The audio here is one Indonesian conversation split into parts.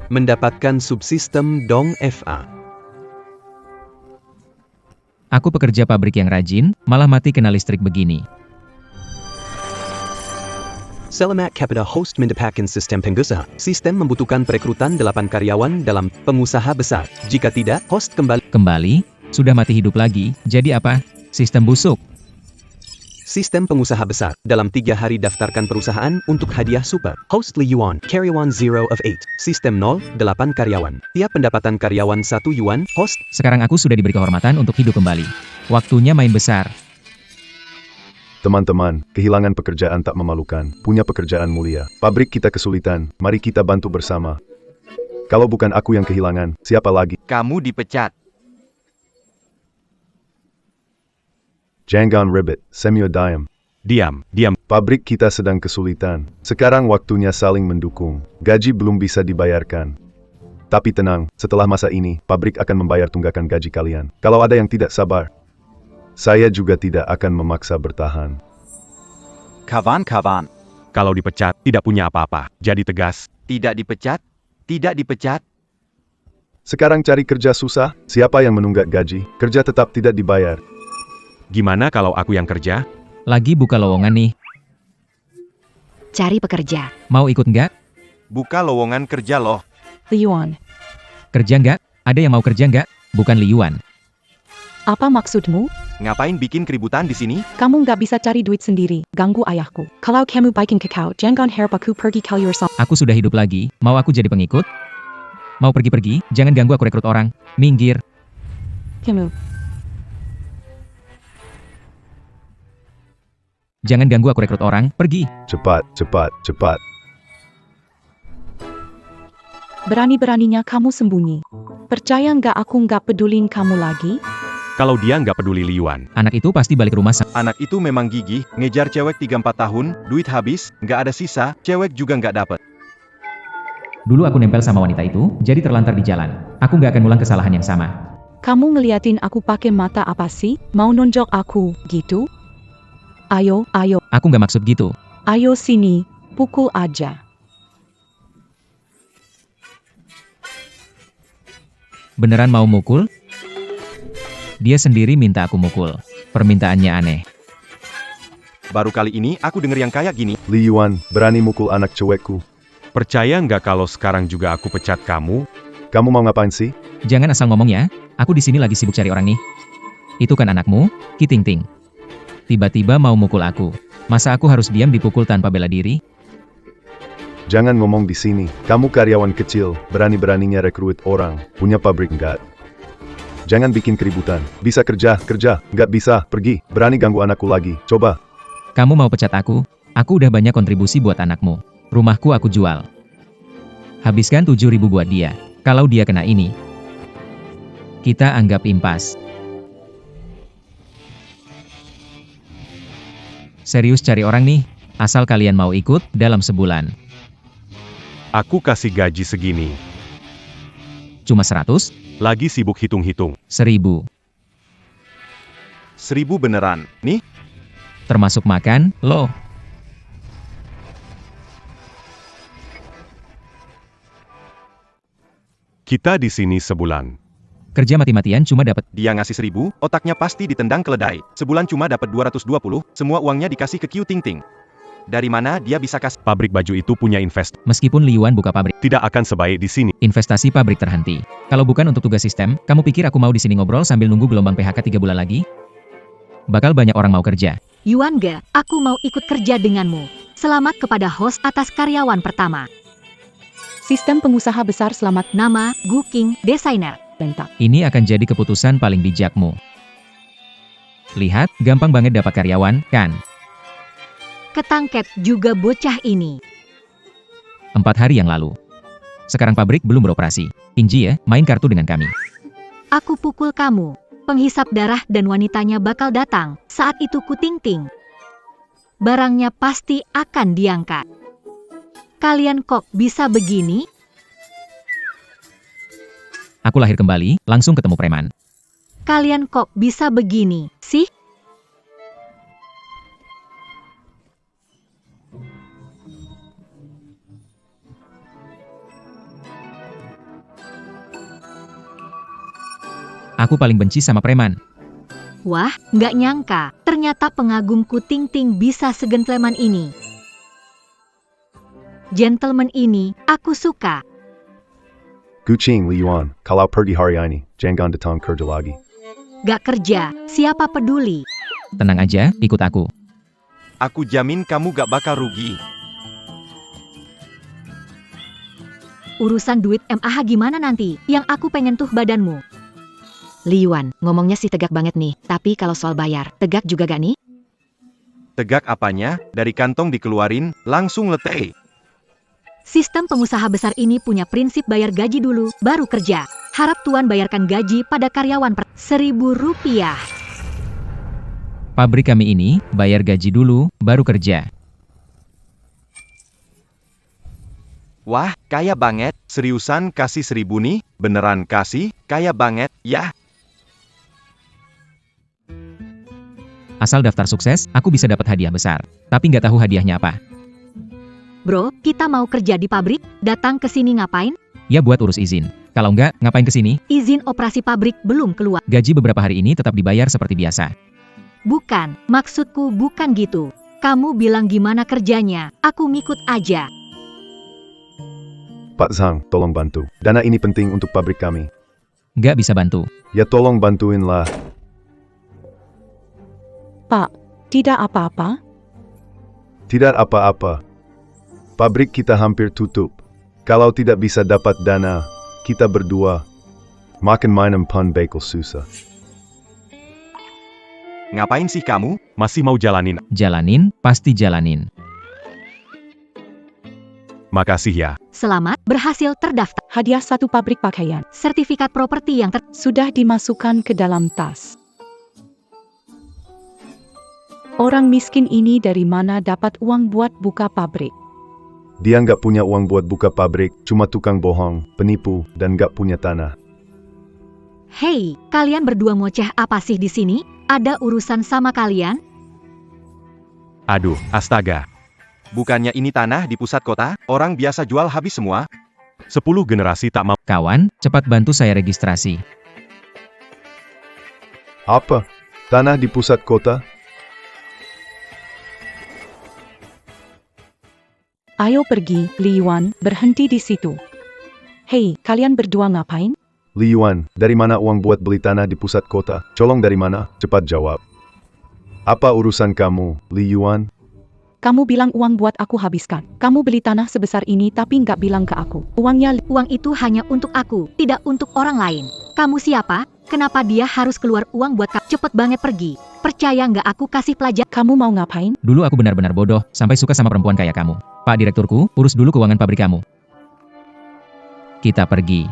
Mendapatkan subsistem Dong FA. Aku pekerja pabrik yang rajin, malah mati kena listrik begini. Selamat kepada host mendapatkan sistem pengusaha. Sistem membutuhkan perekrutan 8 karyawan dalam pengusaha besar. Jika tidak, host Kembali? Sudah mati hidup lagi, jadi apa? Sistem busuk. Sistem pengusaha besar. Dalam 3 hari daftarkan perusahaan untuk hadiah super. Host Li Yuan, karyawan 0 of 8. Sistem 0, 8 karyawan. Tiap pendapatan karyawan 1 yuan, host. Sekarang aku sudah diberi kehormatan untuk hidup kembali. Waktunya main besar. Teman-teman, kehilangan pekerjaan tak memalukan, punya pekerjaan mulia. Pabrik kita kesulitan, mari kita bantu bersama. Kalau bukan aku yang kehilangan, siapa lagi? Kamu dipecat. Jangan ribet, Semyo diam. Diam. Pabrik kita sedang kesulitan. Sekarang waktunya saling mendukung. Gaji belum bisa dibayarkan. Tapi tenang, setelah masa ini, pabrik akan membayar tunggakan gaji kalian. Kalau ada yang tidak sabar, saya juga tidak akan memaksa bertahan. Kawan-kawan. Kalau dipecat, tidak punya apa-apa. Jadi tegas. Tidak dipecat? Tidak dipecat? Sekarang cari kerja susah, siapa yang menunggak gaji, kerja tetap tidak dibayar. Gimana kalau aku yang kerja? Lagi buka lowongan nih. Cari pekerja. Mau ikut nggak? Buka lowongan kerja loh. Li Yuan. Kerja nggak? Ada yang mau kerja nggak? Bukan Li Yuan. Apa maksudmu? Ngapain bikin keributan di sini? Kamu nggak bisa cari duit sendiri, ganggu ayahku. Kalau kamu bikin kakao, jangan harap aku pergi call yourself. Aku sudah hidup lagi, mau aku jadi pengikut? Mau pergi-pergi, jangan ganggu aku rekrut orang. Minggir. Kamu. Jangan ganggu aku rekrut orang, pergi. Cepat. Berani-beraninya kamu sembunyi. Percaya nggak aku nggak pedulin kamu lagi? Kalau dia nggak peduli Li Yuan. Anak itu pasti balik rumah Anak itu memang gigih, ngejar cewek 3-4 tahun, duit habis, nggak ada sisa, cewek juga nggak dapet. Dulu aku nempel sama wanita itu, jadi terlantar di jalan. Aku nggak akan ulang kesalahan yang sama. Kamu ngeliatin aku pakai mata apa sih? Mau nonjok aku, gitu? Ayo. Aku nggak maksud gitu. Ayo sini, pukul aja. Beneran mau mukul? Dia sendiri minta aku mukul. Permintaannya aneh. Baru kali ini aku denger yang kayak gini. Li Yuan, berani mukul anak cewekku. Percaya nggak kalau sekarang juga aku pecat kamu? Kamu mau ngapain sih? Jangan asal ngomong ya. Aku di sini lagi sibuk cari orang nih. Itu kan anakmu, Ki Ting Ting. Tiba-tiba mau mukul aku. Masa aku harus diam dipukul tanpa bela diri? Jangan ngomong di sini. Kamu karyawan kecil, berani-beraninya rekrut orang, punya pabrik nggak? Jangan bikin keributan. Bisa kerja, nggak bisa, pergi. Berani ganggu anakku lagi, coba. Kamu mau pecat aku? Aku udah banyak kontribusi buat anakmu. Rumahku aku jual. Habiskan 7.000 buat dia. Kalau dia kena ini, kita anggap impas. Serius cari orang nih, asal kalian mau ikut, dalam sebulan. Aku kasih gaji segini. Cuma 100? Lagi sibuk hitung-hitung. 1.000. 1000 beneran, nih? Termasuk makan, loh. Kita di sini sebulan. Kerja mati-matian cuma dapat. Dia ngasih 1000, otaknya pasti ditendang keledai. Sebulan cuma dapat 220, semua uangnya dikasih ke Q Ting Ting. Dari mana dia bisa kasih? Pabrik baju itu punya Meskipun Li Yuan buka pabrik, tidak akan sebaik di sini. investasi pabrik terhenti. Kalau bukan untuk tugas sistem, kamu pikir aku mau di sini ngobrol sambil nunggu gelombang PHK 3 bulan lagi? Bakal banyak orang mau kerja. Yuan Ge, aku mau ikut kerja denganmu. Selamat kepada host atas karyawan pertama. Sistem pengusaha besar selamat. Nama, Gu King, desainer. Bentak. Ini akan jadi keputusan paling bijakmu. Lihat, gampang banget dapat karyawan, kan? Ketangkep juga bocah ini. 4 hari yang lalu. Sekarang pabrik belum beroperasi. Inji ya, main kartu dengan kami. Aku pukul kamu. Penghisap darah dan wanitanya bakal datang. Saat itu Ku Ting Ting. Barangnya pasti akan diangkat. Kalian kok bisa begini? Aku lahir kembali, langsung ketemu preman. Kalian kok bisa begini, sih? Aku paling benci sama preman. Wah, nggak nyangka, ternyata pengagumku Ting Ting bisa segentleman ini. Gentleman ini, aku suka. Gucing Li Yuan, kalau pergi hari ini, jangan datang kerja lagi. Gak kerja, siapa peduli? Tenang aja, ikut aku. Aku jamin kamu gak bakal rugi. Urusan duit MAH gimana nanti? Yang aku pengen tuh badanmu. Li Yuan, ngomongnya sih tegak banget nih, tapi kalau soal bayar, tegak juga gak nih? Tegak apanya, dari kantong dikeluarin, langsung leteh. Sistem pengusaha besar ini punya prinsip bayar gaji dulu, baru kerja. Harap Tuan bayarkan gaji pada karyawan per Rp1.000. Pabrik kami ini, bayar gaji dulu, baru kerja. Wah, kaya banget. Seriusan kasih 1.000 nih? Beneran kasih? Kaya banget, ya? Asal daftar sukses, aku bisa dapat hadiah besar. Tapi nggak tahu hadiahnya apa. Bro, kita mau kerja di pabrik, datang ke sini ngapain? Ya buat urus izin. Kalau nggak, ngapain ke sini? Izin operasi pabrik belum keluar. Gaji beberapa hari ini tetap dibayar seperti biasa. Bukan, maksudku bukan gitu. Kamu bilang gimana kerjanya, aku ngikut aja. Pak Zhang, tolong bantu. Dana ini penting untuk pabrik kami. Nggak bisa bantu. Ya tolong bantuin lah. Pak, tidak apa-apa. Tidak apa-apa. Pabrik kita hampir tutup. Kalau tidak bisa dapat dana, kita berdua makan minum pun bakal susah. Ngapain sih kamu? Masih mau jalanin? Jalanin, pasti jalanin. Makasih ya. Selamat, berhasil terdaftar. Hadiah satu pabrik pakaian. Sertifikat properti yang Sudah dimasukkan ke dalam tas. Orang miskin ini dari mana dapat uang buat buka pabrik? Dia nggak punya uang buat buka pabrik, cuma tukang bohong, penipu, dan nggak punya tanah. Hei, kalian berdua ngoceh apa sih di sini? Ada urusan sama kalian? Aduh, astaga. Bukannya ini tanah di pusat kota? Orang biasa jual habis semua. 10 generasi tak mau. Kawan, cepat bantu saya registrasi. Apa? Tanah di pusat kota? Ayo pergi, Li Yuan, berhenti di situ. Hei, kalian berdua ngapain? Li Yuan, dari mana uang buat beli tanah di pusat kota? Colong dari mana? Cepat jawab. Apa urusan kamu, Li Yuan? Kamu bilang uang buat aku habiskan. Kamu beli tanah sebesar ini tapi nggak bilang ke aku. Uang itu hanya untuk aku, tidak untuk orang lain. Kamu siapa? Kenapa dia harus keluar uang buat kamu? Cepet banget pergi. Percaya nggak aku kasih pelajaran? Kamu mau ngapain? Dulu aku benar-benar bodoh, sampai suka sama perempuan kayak kamu. Pak Direkturku, urus dulu keuangan pabrik kamu. Kita pergi.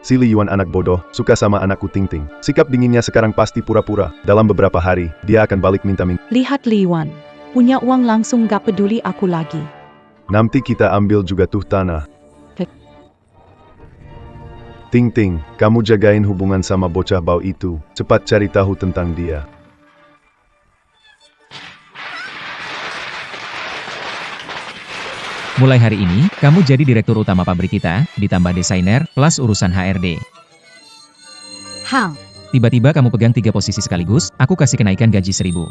Si Li Yuan anak bodoh, suka sama anakku Ting Ting. Sikap dinginnya sekarang pasti pura-pura. Dalam beberapa hari, dia akan balik minta-minta. Lihat Li Yuan. Punya uang langsung nggak peduli aku lagi. Nanti kita ambil juga tuh tanah. Ting Ting, kamu jagain hubungan sama bocah bau itu. Cepat cari tahu tentang dia. Mulai hari ini, kamu jadi direktur utama pabrik kita, ditambah desainer, plus urusan HRD. Hang, Tiba-tiba kamu pegang 3 posisi sekaligus, aku kasih kenaikan gaji 1.000.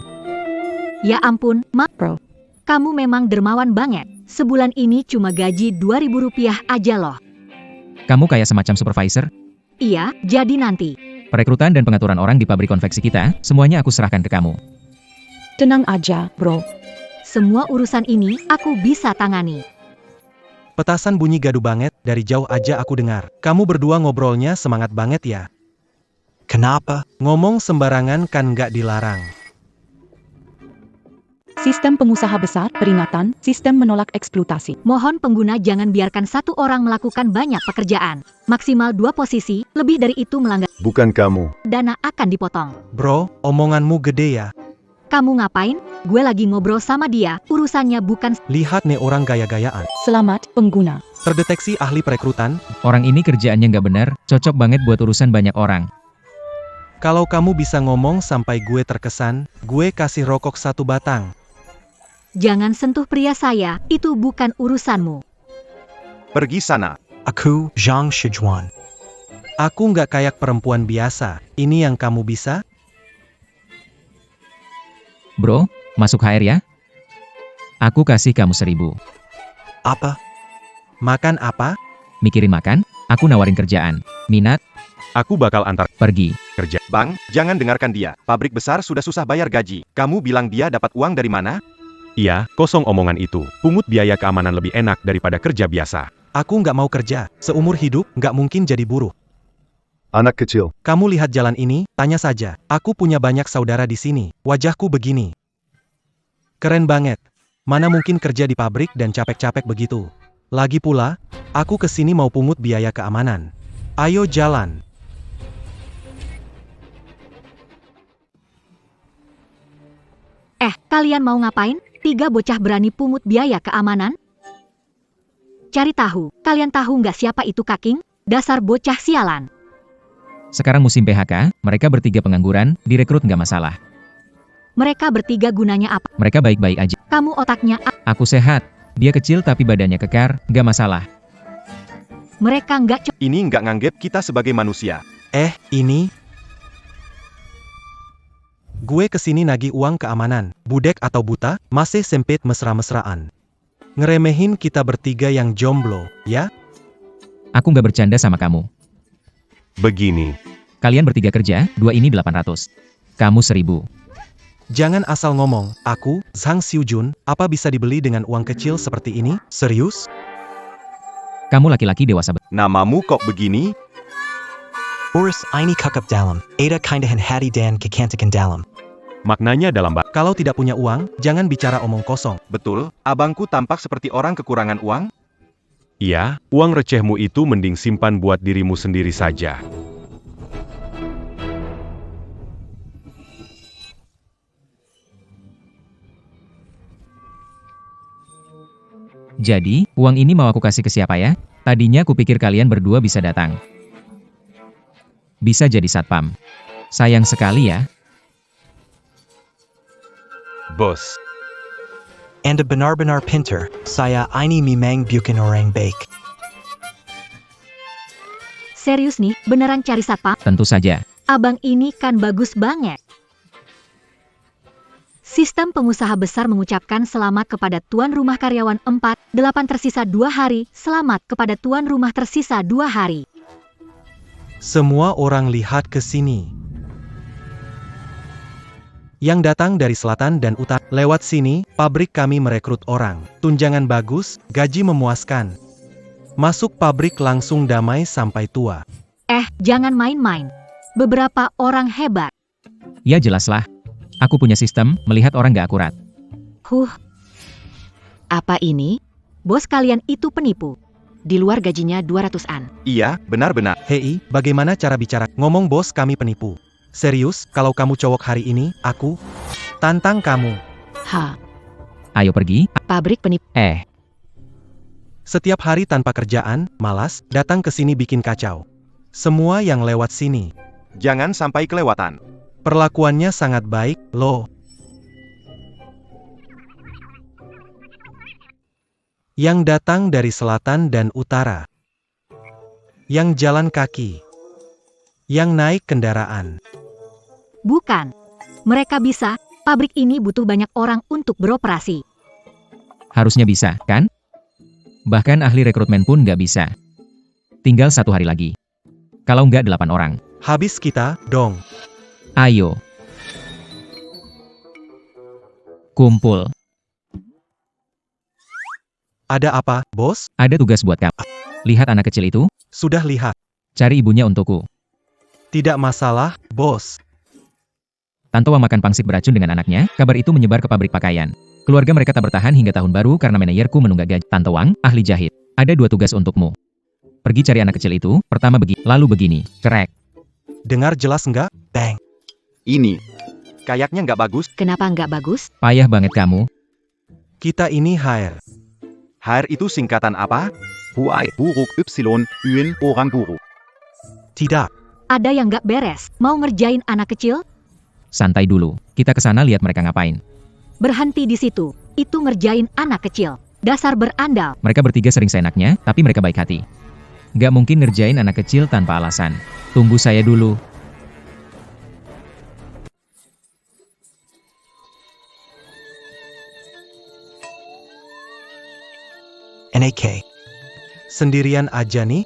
ya ampun, Bro. kamu memang dermawan banget. Sebulan ini cuma gaji Rp2.000 aja loh. Kamu kayak semacam supervisor. Iya, jadi nanti. Perekrutan dan pengaturan orang di pabrik konveksi kita, semuanya aku serahkan ke kamu. Tenang aja, bro. Semua urusan ini, aku bisa tangani. Petasan bunyi gaduh banget, dari jauh aja aku dengar. Kamu berdua ngobrolnya semangat banget ya. Kenapa? Ngomong sembarangan kan nggak dilarang. Sistem pengusaha besar, peringatan, sistem menolak eksploitasi. Mohon pengguna jangan biarkan satu orang melakukan banyak pekerjaan. Maksimal 2 posisi, lebih dari itu melanggar Bukan kamu. dana akan dipotong. Bro, omonganmu gede ya. Kamu ngapain? Gue lagi ngobrol sama dia, urusannya bukan... Lihat nih orang gaya-gayaan. Selamat, pengguna. Terdeteksi ahli perekrutan. Orang ini kerjaannya nggak benar, cocok banget buat urusan banyak orang. Kalau kamu bisa ngomong sampai gue terkesan, gue kasih rokok 1 batang. Jangan sentuh pria saya, itu bukan urusanmu. Pergi sana. Aku, Zhang Shijuan. Aku nggak kayak perempuan biasa. Ini yang kamu bisa? Bro, masuk HR ya. Aku kasih kamu 1.000. Apa? Makan apa? Mikirin makan? Aku nawarin kerjaan. Minat? Aku bakal antar Pergi. kerja. Bang, jangan dengarkan dia. Pabrik besar sudah susah bayar gaji. Kamu bilang dia dapat uang dari mana? Iya, kosong omongan itu. Pungut biaya keamanan lebih enak daripada kerja biasa. Aku nggak mau kerja. Seumur hidup, nggak mungkin jadi buruh. Anak kecil, Kamu lihat jalan ini, tanya saja. Aku punya banyak saudara di sini. Wajahku begini. Keren banget. Mana mungkin kerja di pabrik dan capek-capek begitu. Lagi pula, aku kesini mau pungut biaya keamanan. Ayo jalan. Kalian mau ngapain? 3 bocah berani pungut biaya keamanan? Cari tahu, kalian tahu nggak siapa itu Kaking? Dasar bocah sialan. Sekarang musim PHK, mereka bertiga pengangguran, direkrut nggak masalah. Mereka bertiga gunanya apa? Mereka baik-baik aja. Kamu otaknya Aku sehat. Dia kecil tapi badannya kekar, nggak masalah. mereka nggak Ini nggak nganggep kita sebagai manusia. Ini... Gue kesini nagih uang keamanan. Budek atau buta, masih sempit mesra-mesraan. Ngeremehin kita bertiga yang jomblo, ya? Aku nggak bercanda sama kamu. Begini, Kalian bertiga kerja, 2 ini 800. Kamu 1.000. Jangan asal ngomong. Aku, Zhang Xiujun, apa bisa dibeli dengan uang kecil seperti ini? Serius? Kamu laki-laki dewasa. Namamu kok begini? Boris ini kakap dalam, ada kindahan hati dan kekantikan dalam. maknanya dalam bahasa. Kalau tidak punya uang, jangan bicara omong kosong. Betul, abangku tampak seperti orang kekurangan uang. Iya, uang recehmu itu mending simpan buat dirimu sendiri saja. Jadi, uang ini mau aku kasih ke siapa ya? Tadinya aku pikir kalian berdua bisa datang. Bisa jadi satpam. Sayang sekali ya. Bos, Anda benar-benar pintar, saya ini memang bukan orang baik. serius nih, beneran cari satpam? Tentu saja. Abang ini kan bagus banget. Sistem pengusaha besar mengucapkan selamat kepada tuan rumah karyawan 4, 8 tersisa 2 hari, selamat kepada tuan rumah tersisa 2 hari. Semua orang lihat ke sini. Yang datang dari selatan dan utara. Lewat sini, pabrik kami merekrut orang. Tunjangan bagus, gaji memuaskan. Masuk pabrik langsung damai sampai tua. Jangan main-main. Beberapa orang hebat. Ya jelaslah. Aku punya sistem, melihat orang nggak akurat. Apa ini? Bos kalian itu penipu. Di luar gajinya 200-an. Iya, benar-benar. Hei, bagaimana cara bicara? Ngomong bos kami penipu. Serius, kalau kamu cowok hari ini, aku tantang kamu. Ayo pergi. Pabrik penipu. Setiap hari tanpa kerjaan, malas, datang ke sini bikin kacau. Semua yang lewat sini. Jangan sampai kelewatan. Perlakuannya sangat baik, loh. Yang datang dari selatan dan utara. Yang jalan kaki. Yang naik kendaraan. Bukan. Mereka bisa, pabrik ini butuh banyak orang untuk beroperasi. Harusnya bisa, kan? Bahkan ahli rekrutmen pun nggak bisa. Tinggal 1 hari lagi. Kalau nggak 8 orang. Habis kita, dong. Ayo. Kumpul. Ada apa, bos? Ada tugas buat kamu. Lihat anak kecil itu? Sudah lihat. Cari ibunya untukku. Tidak masalah, bos. Tantowa makan pangsit beracun dengan anaknya, kabar itu menyebar ke pabrik pakaian. Keluarga mereka tak bertahan hingga tahun baru karena manajerku menunggak gaji. Tante Wang, ahli jahit. Ada 2 tugas untukmu. Pergi cari anak kecil itu, pertama begini, lalu begini, krek. Dengar jelas nggak? Bang. Ini. Kayaknya nggak bagus. Kenapa nggak bagus? Payah banget kamu. Kita ini HR. HR itu singkatan apa? Huai buruk Y Uen orang buruk. Tidak. Ada yang nggak beres, mau ngerjain anak kecil? Santai dulu, kita ke sana lihat mereka ngapain. Berhenti di situ, itu ngerjain anak kecil. Dasar berandal. Mereka bertiga sering seenaknya, tapi mereka baik hati. Nggak mungkin ngerjain anak kecil tanpa alasan. Tunggu saya dulu. NAK. Sendirian aja nih?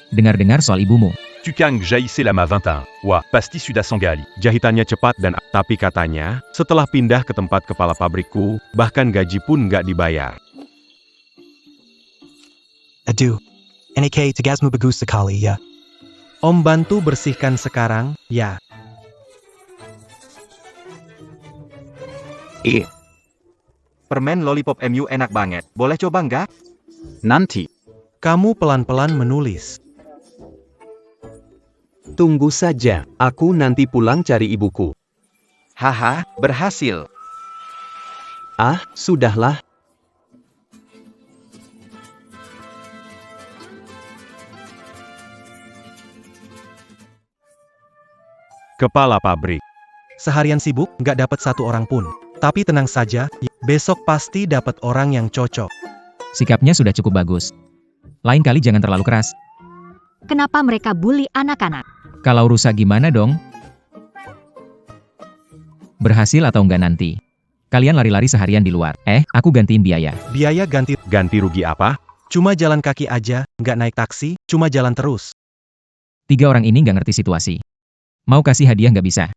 Dengar-dengar soal ibumu. Tukang jaissait lama 21. Wah, pasti sudah songgali. Jahitannya cepat dan tapi katanya, setelah pindah ke tempat kepala pabrikku, bahkan gaji pun nggak dibayar. Aduh. NAK tegasmu bagus sekali ya. Om bantu bersihkan sekarang, ya. Permen lollipop MU enak banget. Boleh coba nggak? Nanti. Kamu pelan-pelan menulis. Tunggu saja, aku nanti pulang cari ibuku. Haha, berhasil. Ah, sudahlah. Kepala pabrik. Seharian sibuk, nggak dapat satu orang pun. Tapi tenang saja, besok pasti dapat orang yang cocok. Sikapnya sudah cukup bagus. Lain kali jangan terlalu keras. Kenapa mereka bully anak-anak? Kalau rusak gimana dong? Berhasil atau enggak nanti? Kalian lari-lari seharian di luar. Aku gantiin biaya. Biaya ganti, Ganti rugi apa? cuma jalan kaki aja, nggak naik taksi, cuma jalan terus. 3 orang ini nggak ngerti situasi. Mau kasih hadiah nggak bisa.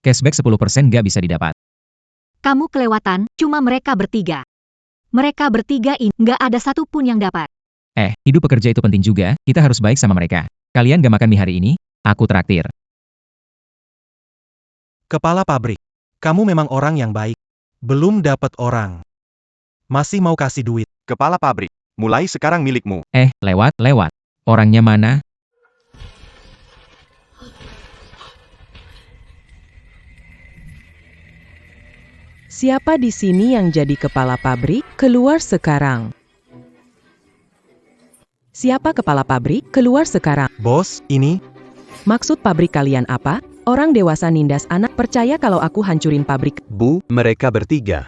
Cashback 10% nggak bisa didapat. Kamu kelewatan, cuma mereka bertiga. Mereka bertiga ini nggak ada satupun yang dapat. Hidup pekerja itu penting juga, kita harus baik sama mereka. Kalian gak makan mie hari ini? Aku traktir. Kepala pabrik, kamu memang orang yang baik. Belum dapat orang. Masih mau kasih duit. Kepala pabrik, mulai sekarang milikmu. Lewat. Orangnya mana? Siapa di sini yang jadi kepala pabrik? Keluar sekarang. Siapa kepala pabrik? Keluar sekarang. Bos, ini? Maksud pabrik kalian apa? Orang dewasa nindas anak, percaya kalau aku hancurin pabrik. Bu, mereka bertiga.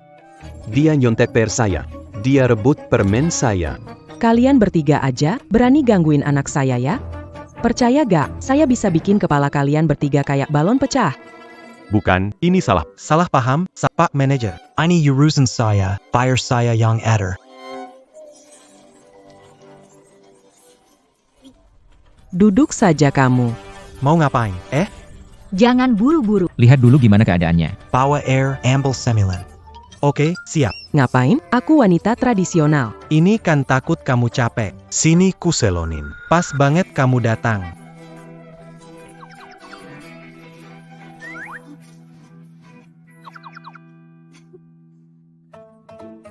Dia nyontek per saya. Dia rebut permen saya. Kalian bertiga aja, berani gangguin anak saya ya? Percaya gak, saya bisa bikin kepala kalian bertiga kayak balon pecah. Bukan, ini salah. Salah paham, Pak Manager. Ini urusan saya, bayar saya yang ada. Duduk saja kamu. Mau ngapain? Jangan buru-buru. Lihat dulu gimana keadaannya. Bawa air, ambil sembilan. Oke, siap. Ngapain? Aku wanita tradisional. Ini kan takut kamu capek. Sini kuselonin. Pas banget kamu datang.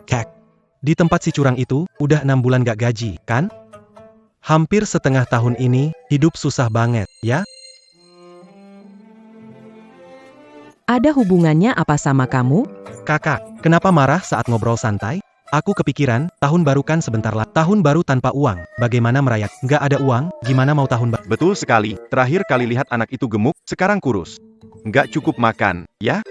Kek. Di tempat si curang itu, udah 6 bulan gak gaji, kan? Hampir setengah tahun ini, hidup susah banget, ya? Ada hubungannya apa sama kamu? Kakak, kenapa marah saat ngobrol santai? Aku kepikiran, tahun baru kan sebentar lah. Tahun baru tanpa uang, bagaimana merayak? Nggak ada uang, gimana mau tahun baru? Betul sekali, terakhir kali lihat anak itu gemuk, sekarang kurus. Nggak cukup makan, ya?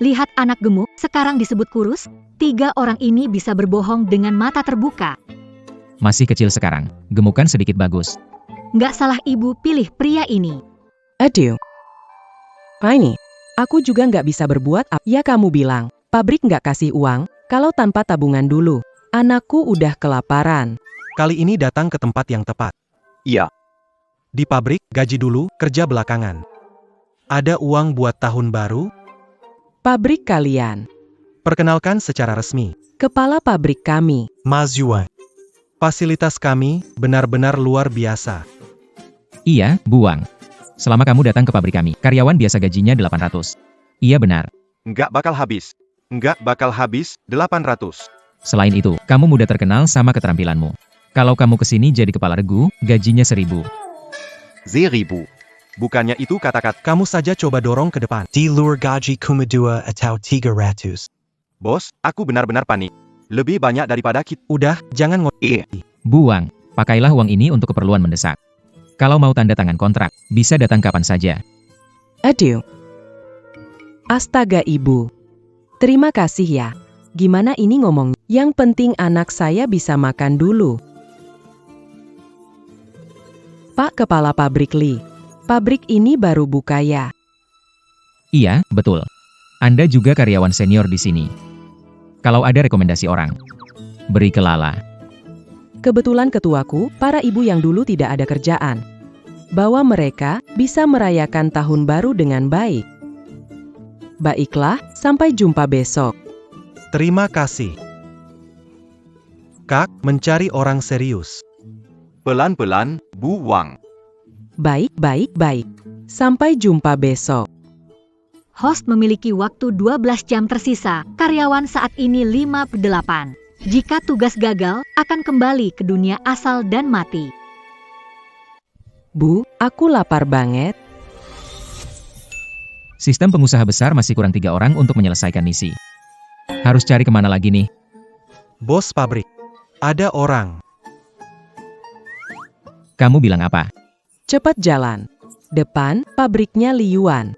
Lihat anak gemuk, sekarang disebut kurus? 3 orang ini bisa berbohong dengan mata terbuka. Masih kecil sekarang, gemukan sedikit bagus. Nggak salah ibu pilih pria ini. Aduh. Ini, aku juga nggak bisa berbuat apa. Ya kamu bilang, pabrik nggak kasih uang, kalau tanpa tabungan dulu. Anakku udah kelaparan. Kali ini datang ke tempat yang tepat. Iya. Di pabrik, gaji dulu, kerja belakangan. Ada uang buat tahun baru? Pabrik kalian. Perkenalkan secara resmi. Kepala pabrik kami. Mas Yuan. Fasilitas kami benar-benar luar biasa. Iya, buang. Selama kamu datang ke pabrik kami, karyawan biasa gajinya 800. Iya benar. Nggak bakal habis. Nggak bakal habis, 800. Selain itu, kamu mudah terkenal sama keterampilanmu. Kalau kamu kesini jadi kepala regu, gajinya 1000. 1000. Bukannya itu kata-kata. Kamu saja coba dorong ke depan. Di luar gaji kumedua atau 300. Bos, aku benar-benar panik. Lebih banyak daripada kita. Udah, jangan Buang. Pakailah uang ini untuk keperluan mendesak. Kalau mau tanda tangan kontrak, bisa datang kapan saja. Aduh. Astaga ibu. Terima kasih ya. Gimana ini ngomong? Yang penting anak saya bisa makan dulu. Pak Kepala Pabrik Lee, pabrik ini baru buka ya? Iya, betul. Anda juga karyawan senior di sini. Kalau ada rekomendasi orang, beri ke Lala. Kebetulan ketuaku, para ibu yang dulu tidak ada kerjaan. Bahwa mereka bisa merayakan tahun baru dengan baik. Baiklah, sampai jumpa besok. Terima kasih. Kak, mencari orang serius. Pelan-pelan, Bu Wang. Baik. Sampai jumpa besok. Host memiliki waktu 12 jam tersisa, karyawan saat ini 58. Jika tugas gagal, akan kembali ke dunia asal dan mati. Bu, aku lapar banget. Sistem pengusaha besar masih kurang 3 orang untuk menyelesaikan misi. Harus cari kemana lagi nih? Bos pabrik, ada orang. Kamu bilang apa? Cepat jalan. Depan, pabriknya Liyuan.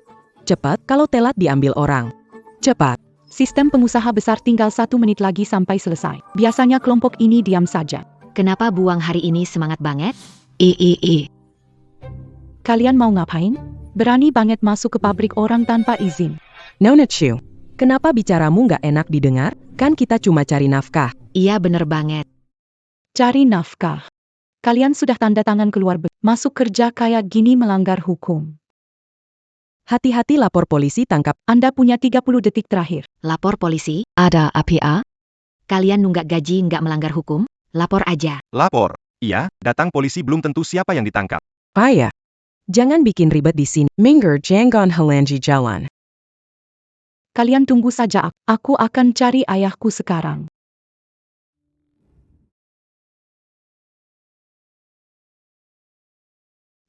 Cepat, kalau telat diambil orang. Cepat. Sistem pengusaha besar tinggal 1 menit lagi sampai selesai. Biasanya kelompok ini diam saja. Kenapa Buang hari ini semangat banget? Kalian mau ngapain? Berani banget masuk ke pabrik orang tanpa izin. Nonetsu, kenapa bicaramu nggak enak didengar? Kan kita cuma cari nafkah. Iya bener banget. Cari nafkah. Kalian sudah tanda tangan keluar masuk kerja kayak gini melanggar hukum. Hati-hati lapor polisi tangkap. Anda punya 30 detik terakhir. Lapor polisi? Ada APA? Kalian nunggak gaji nggak melanggar hukum? Lapor aja. Lapor. Iya, datang polisi belum tentu siapa yang ditangkap. Payah. Jangan bikin ribet di sini. Minggir jangan halangi jalan. Kalian tunggu saja. Aku akan cari ayahku sekarang.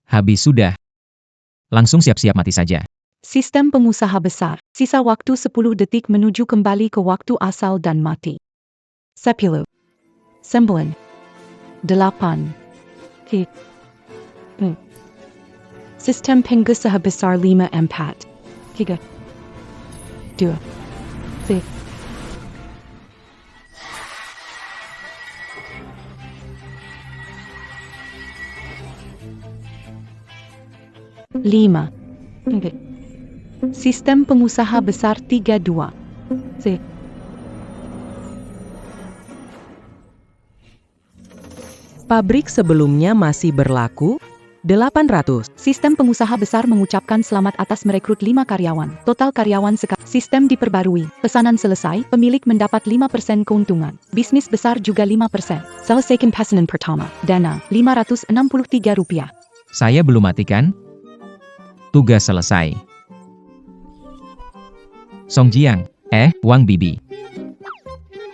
Habis sudah. Langsung siap-siap mati saja. Sistem pengusaha besar. Sisa waktu 10 detik menuju kembali ke waktu asal dan mati. 10, 9, 8, Sistem pengusaha besar 5, 4, 3, 2, 1. Lima. Sistem pengusaha besar 32. Pabrik sebelumnya masih berlaku. 800. Sistem pengusaha besar mengucapkan selamat atas merekrut 5 karyawan. Total karyawan sekarang. Sistem diperbarui. Pesanan selesai. Pemilik mendapat 5% keuntungan. Bisnis besar juga 5%. Selesaikan pesanan pertama. Dana Rp563. Saya belum matikan. Tugas selesai. Song Jiang, Wang Bibi.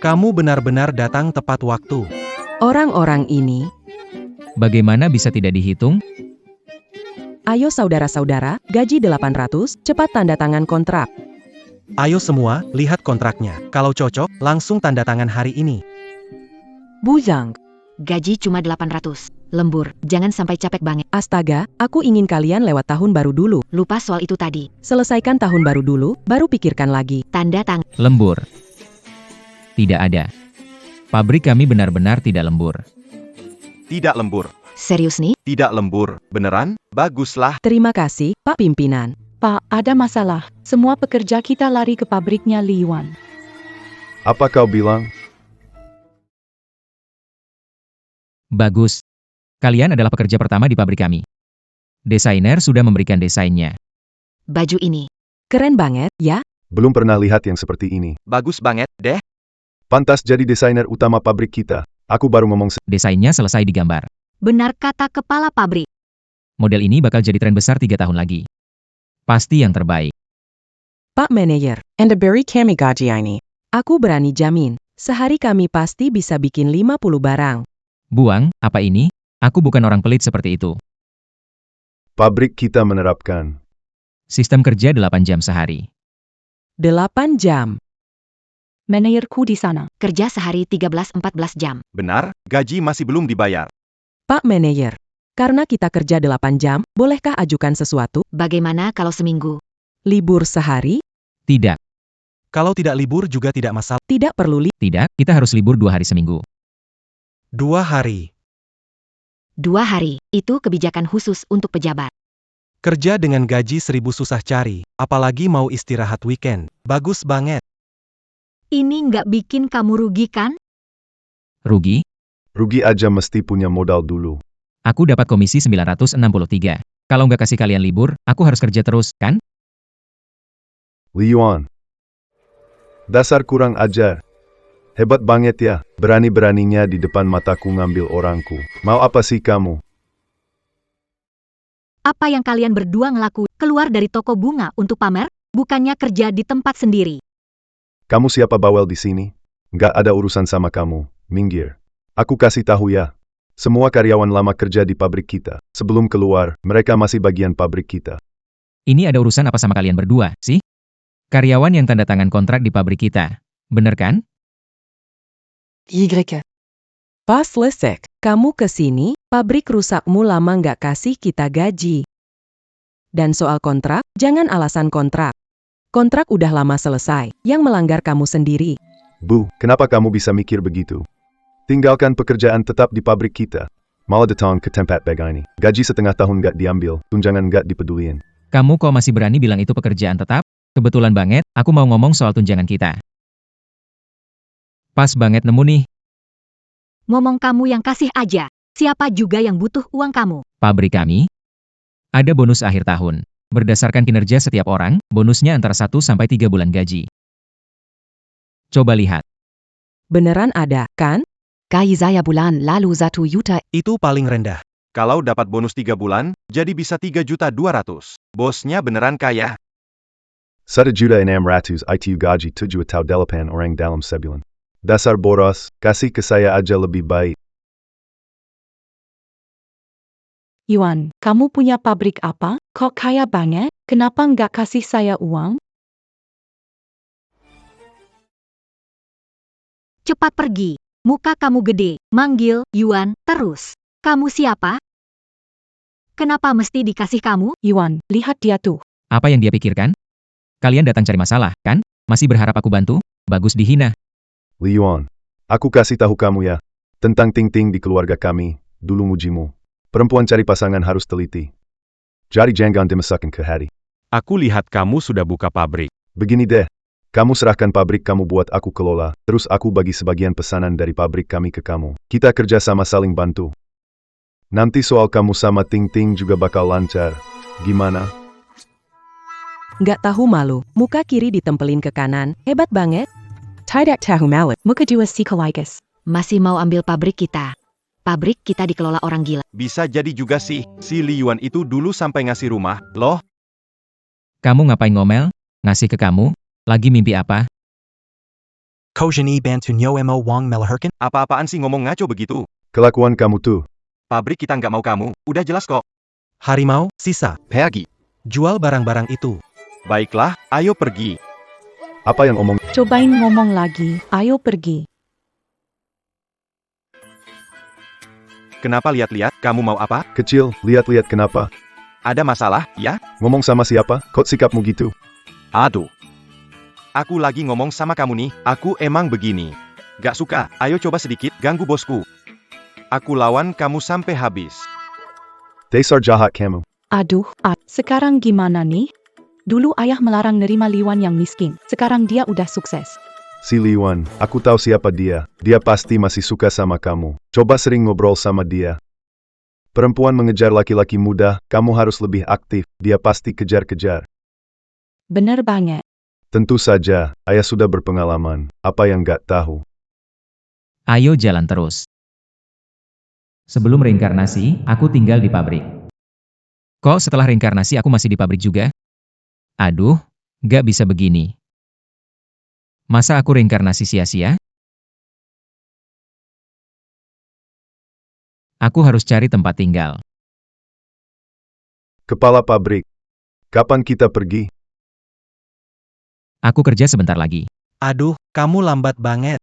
Kamu benar-benar datang tepat waktu. Orang-orang ini. Bagaimana bisa tidak dihitung? Ayo saudara-saudara, gaji 800, cepat tanda tangan kontrak. Ayo semua, lihat kontraknya. Kalau cocok, langsung tanda tangan hari ini. Bu Zhang. Gaji cuma 800. Lembur, jangan sampai capek banget. Astaga, aku ingin kalian lewat tahun baru dulu. Lupa soal itu tadi. Selesaikan tahun baru dulu, baru pikirkan lagi. Tanda tangan. Lembur. Tidak ada. Pabrik kami benar-benar tidak lembur. Tidak lembur. Serius nih? Tidak lembur. Beneran? Baguslah. Terima kasih, Pak Pimpinan. Pak, ada masalah. Semua pekerja kita lari ke pabriknya Liyuan. Apa kau bilang? Bagus. Kalian adalah pekerja pertama di pabrik kami. Desainer sudah memberikan desainnya. Baju ini. Keren banget, ya? Belum pernah lihat yang seperti ini. Bagus banget, deh. Pantas jadi desainer utama pabrik kita. Aku baru ngomong Desainnya selesai digambar. Benar kata kepala pabrik. Model ini bakal jadi tren besar 3 tahun lagi. Pasti yang terbaik. Pak Manager, Anda beri kami gaji ini. Aku berani jamin, sehari kami pasti bisa bikin 50 barang. Buang, apa ini? Aku bukan orang pelit seperti itu. pabrik kita menerapkan Sistem kerja 8 jam sehari. 8 jam. Manajerku di sana. Kerja sehari 13-14 jam. Benar, gaji masih belum dibayar. Pak Manager, karena kita kerja 8 jam, bolehkah ajukan sesuatu? Bagaimana kalau seminggu? Libur sehari? Tidak. Kalau tidak libur juga tidak masalah. Tidak perlu Tidak, kita harus libur 2 hari seminggu. 2 hari. 2 hari. Itu kebijakan khusus untuk pejabat. Kerja dengan gaji 1.000 susah cari, apalagi mau istirahat weekend. Bagus banget. Ini nggak bikin kamu rugi kan? Rugi? Rugi aja mesti punya modal dulu. Aku dapat komisi 963. Kalau nggak kasih kalian libur, aku harus kerja terus, kan? Li Yuan. Dasar kurang ajar. Hebat banget ya, berani-beraninya di depan mataku ngambil orangku. Mau apa sih kamu? Apa yang kalian berdua ngelaku? Keluar dari toko bunga untuk pamer? Bukannya kerja di tempat sendiri. Kamu siapa bawel di sini? Nggak ada urusan sama kamu, minggir. Aku kasih tahu ya. Semua karyawan lama kerja di pabrik kita. Sebelum keluar, mereka masih bagian pabrik kita. Ini ada urusan apa sama kalian berdua, sih? Karyawan yang tanda tangan kontrak di pabrik kita. Bener kan? Pas lesek, kamu kesini, pabrik rusakmu lama nggak kasih kita gaji. Dan soal kontrak, jangan alasan kontrak. Kontrak udah lama selesai, yang melanggar kamu sendiri. Bu, kenapa kamu bisa mikir begitu? Tinggalkan pekerjaan tetap di pabrik kita. Malah datang ke tempat begini. Gaji setengah tahun nggak diambil, tunjangan nggak dipeduliin. Kamu kok masih berani bilang itu pekerjaan tetap? Kebetulan banget, aku mau ngomong soal tunjangan kita. Pas banget nemu nih. Ngomong kamu yang kasih aja. Siapa juga yang butuh uang kamu? Pabrik kami ada bonus akhir tahun. Berdasarkan kinerja setiap orang, bonusnya antara 1 sampai 3 bulan gaji. Coba lihat. Beneran ada, kan? Gaji saya bulan lalu 1 juta. Itu paling rendah. Kalau dapat bonus 3 bulan, jadi bisa 3.200.000. Bosnya beneran kaya. 1.600.000 itu gaji 7 atau 8 orang dalam sebulan. Dasar boros, kasih ke saya aja lebih baik. Yuan, kamu punya pabrik apa? Kok kaya banget? Kenapa nggak kasih saya uang? Cepat pergi. Muka kamu gede. Manggil, Yuan, terus. Kamu siapa? Kenapa mesti dikasih kamu? Yuan, lihat dia tuh. Apa yang dia pikirkan? Kalian datang cari masalah, kan? Masih berharap aku bantu? Bagus dihina. Li Yuan, aku kasih tahu kamu ya. Tentang Ting-Ting di keluarga kami, dulu mujimu. Perempuan cari pasangan harus teliti. Jadi jangan dimasukkan ke hati. Aku lihat kamu sudah buka pabrik. Begini deh. Kamu serahkan pabrik kamu buat aku kelola, terus aku bagi sebagian pesanan dari pabrik kami ke kamu. Kita kerja sama saling bantu. Nanti soal kamu sama Ting-Ting juga bakal lancar. Gimana? Nggak tahu malu, muka kiri ditempelin ke kanan, hebat banget. Tidak tahu malu. Muka dua psikologis. Masih mau ambil pabrik kita. Pabrik kita dikelola orang gila. Bisa jadi juga sih, si Li Yuan itu dulu sampai ngasih rumah, loh. Kamu ngapain ngomel? Ngasih ke kamu? Lagi mimpi apa? Kojani bantu nyo mo wong melaherkan? Apa-apaan sih ngomong ngaco begitu? Kelakuan kamu tuh. Pabrik kita nggak mau kamu, udah jelas kok. Harimau, sisa. Pergi. Jual barang-barang itu. Baiklah, ayo pergi. Apa yang omong? Cobain ngomong lagi, ayo pergi. Kenapa lihat-lihat, kamu mau apa? Kecil, lihat-lihat kenapa? Ada masalah, ya? Ngomong sama siapa? Kok sikapmu gitu? Aduh. Aku lagi ngomong sama kamu nih, aku emang begini. Gak suka, ayo coba sedikit, ganggu bosku. Aku lawan kamu sampai habis. Dasar jahat kamu. Aduh, sekarang gimana nih? Dulu ayah melarang nerima Liwan yang miskin, sekarang dia udah sukses. Si Li Yuan, aku tahu siapa dia. Dia pasti masih suka sama kamu. Coba sering ngobrol sama dia. Perempuan mengejar laki-laki muda, kamu harus lebih aktif. Dia pasti kejar-kejar. Bener banget. Tentu saja, ayah sudah berpengalaman. Apa yang nggak tahu? Ayo jalan terus. Sebelum reinkarnasi, aku tinggal di pabrik. Kok setelah reinkarnasi aku masih di pabrik juga? Aduh, gak bisa begini. Masa aku reinkarnasi sia-sia? Aku harus cari tempat tinggal. Kepala pabrik. Kapan kita pergi? Aku kerja sebentar lagi. Aduh, kamu lambat banget.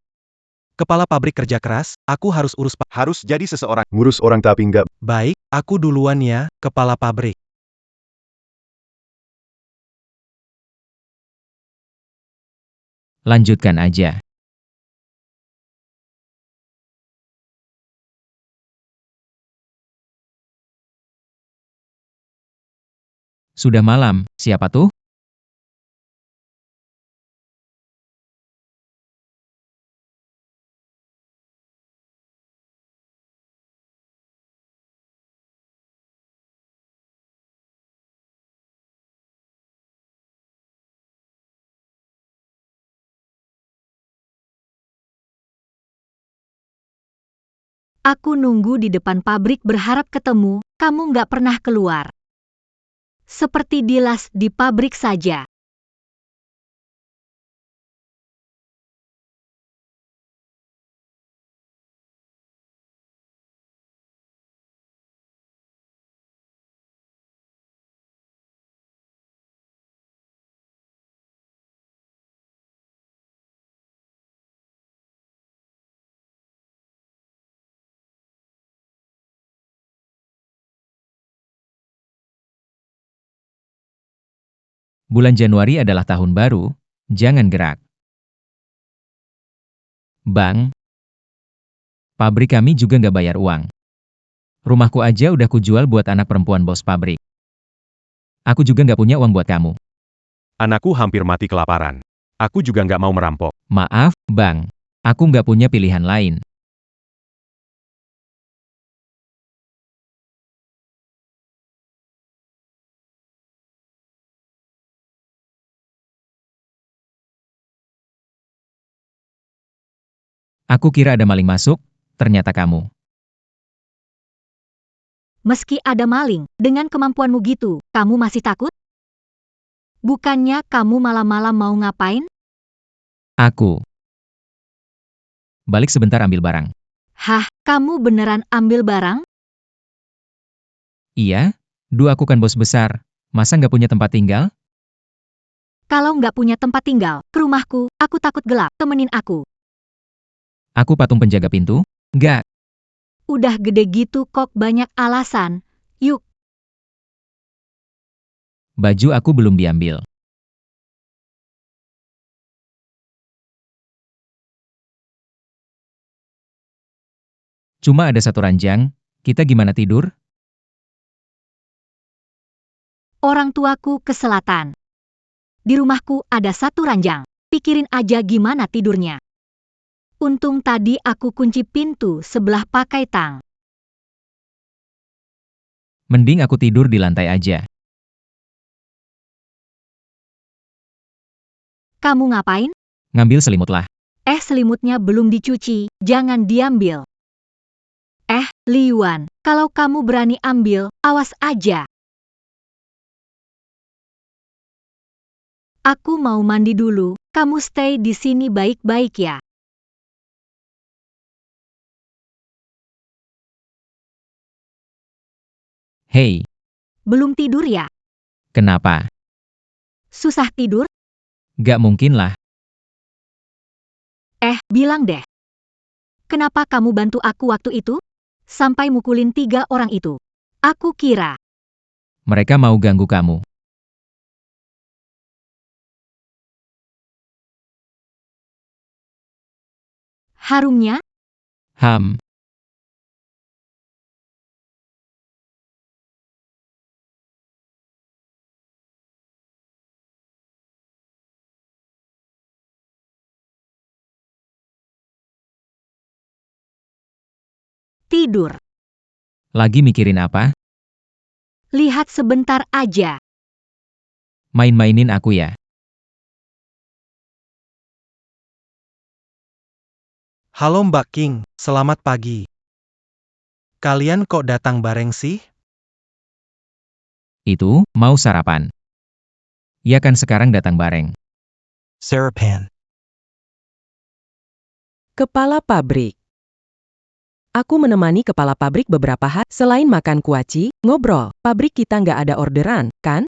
Kepala pabrik kerja keras, aku harus urus Harus jadi seseorang. Ngurus orang tapi nggak. Baik, aku duluan ya, kepala pabrik. Lanjutkan aja. Sudah malam, siapa tuh? Aku nunggu di depan pabrik berharap ketemu, kamu nggak pernah keluar. Seperti dilas di pabrik saja. Bulan Januari adalah tahun baru, jangan gerak. Bang, pabrik kami juga nggak bayar uang. Rumahku aja udah kujual buat anak perempuan bos pabrik. Aku juga nggak punya uang buat kamu. Anakku hampir mati kelaparan. Aku juga nggak mau merampok. Maaf, Bang. Aku nggak punya pilihan lain. Aku kira ada maling masuk, ternyata kamu. Meski ada maling, dengan kemampuanmu gitu, kamu masih takut? Bukannya kamu malam-malam mau ngapain? Aku. Balik sebentar ambil barang. Hah, kamu beneran ambil barang? Iya, aku kan bos besar. Masa nggak punya tempat tinggal? Kalau nggak punya tempat tinggal, ke rumahku, aku takut gelap, temenin aku. Aku patung penjaga pintu? Nggak. Udah gede gitu kok banyak alasan. Yuk. Baju aku belum diambil. Cuma ada satu ranjang, kita gimana tidur? Orang tuaku ke selatan. Di rumahku ada satu ranjang. Pikirin aja gimana tidurnya. Untung tadi aku kunci pintu sebelah pakai tang. Mending aku tidur di lantai aja. Kamu ngapain? Ngambil selimut lah. Selimutnya belum dicuci, jangan diambil. Liuan, kalau kamu berani ambil, awas aja. Aku mau mandi dulu, kamu stay di sini baik-baik ya. Hei, Belum tidur ya? kenapa? Susah tidur? Gak mungkin lah. Bilang deh. Kenapa kamu bantu aku waktu itu? Sampai mukulin 3 orang itu. Aku kira. Mereka mau ganggu kamu. Harumnya? Tidur. Lagi mikirin apa? Lihat sebentar aja. Main-mainin aku ya. Halo Mbak King, selamat pagi. Kalian kok datang bareng sih? Itu, mau sarapan. Ya kan sekarang datang bareng. Sarapan. Kepala pabrik. Aku menemani kepala pabrik beberapa hari. Selain makan kuaci, ngobrol. Pabrik kita nggak ada orderan, kan?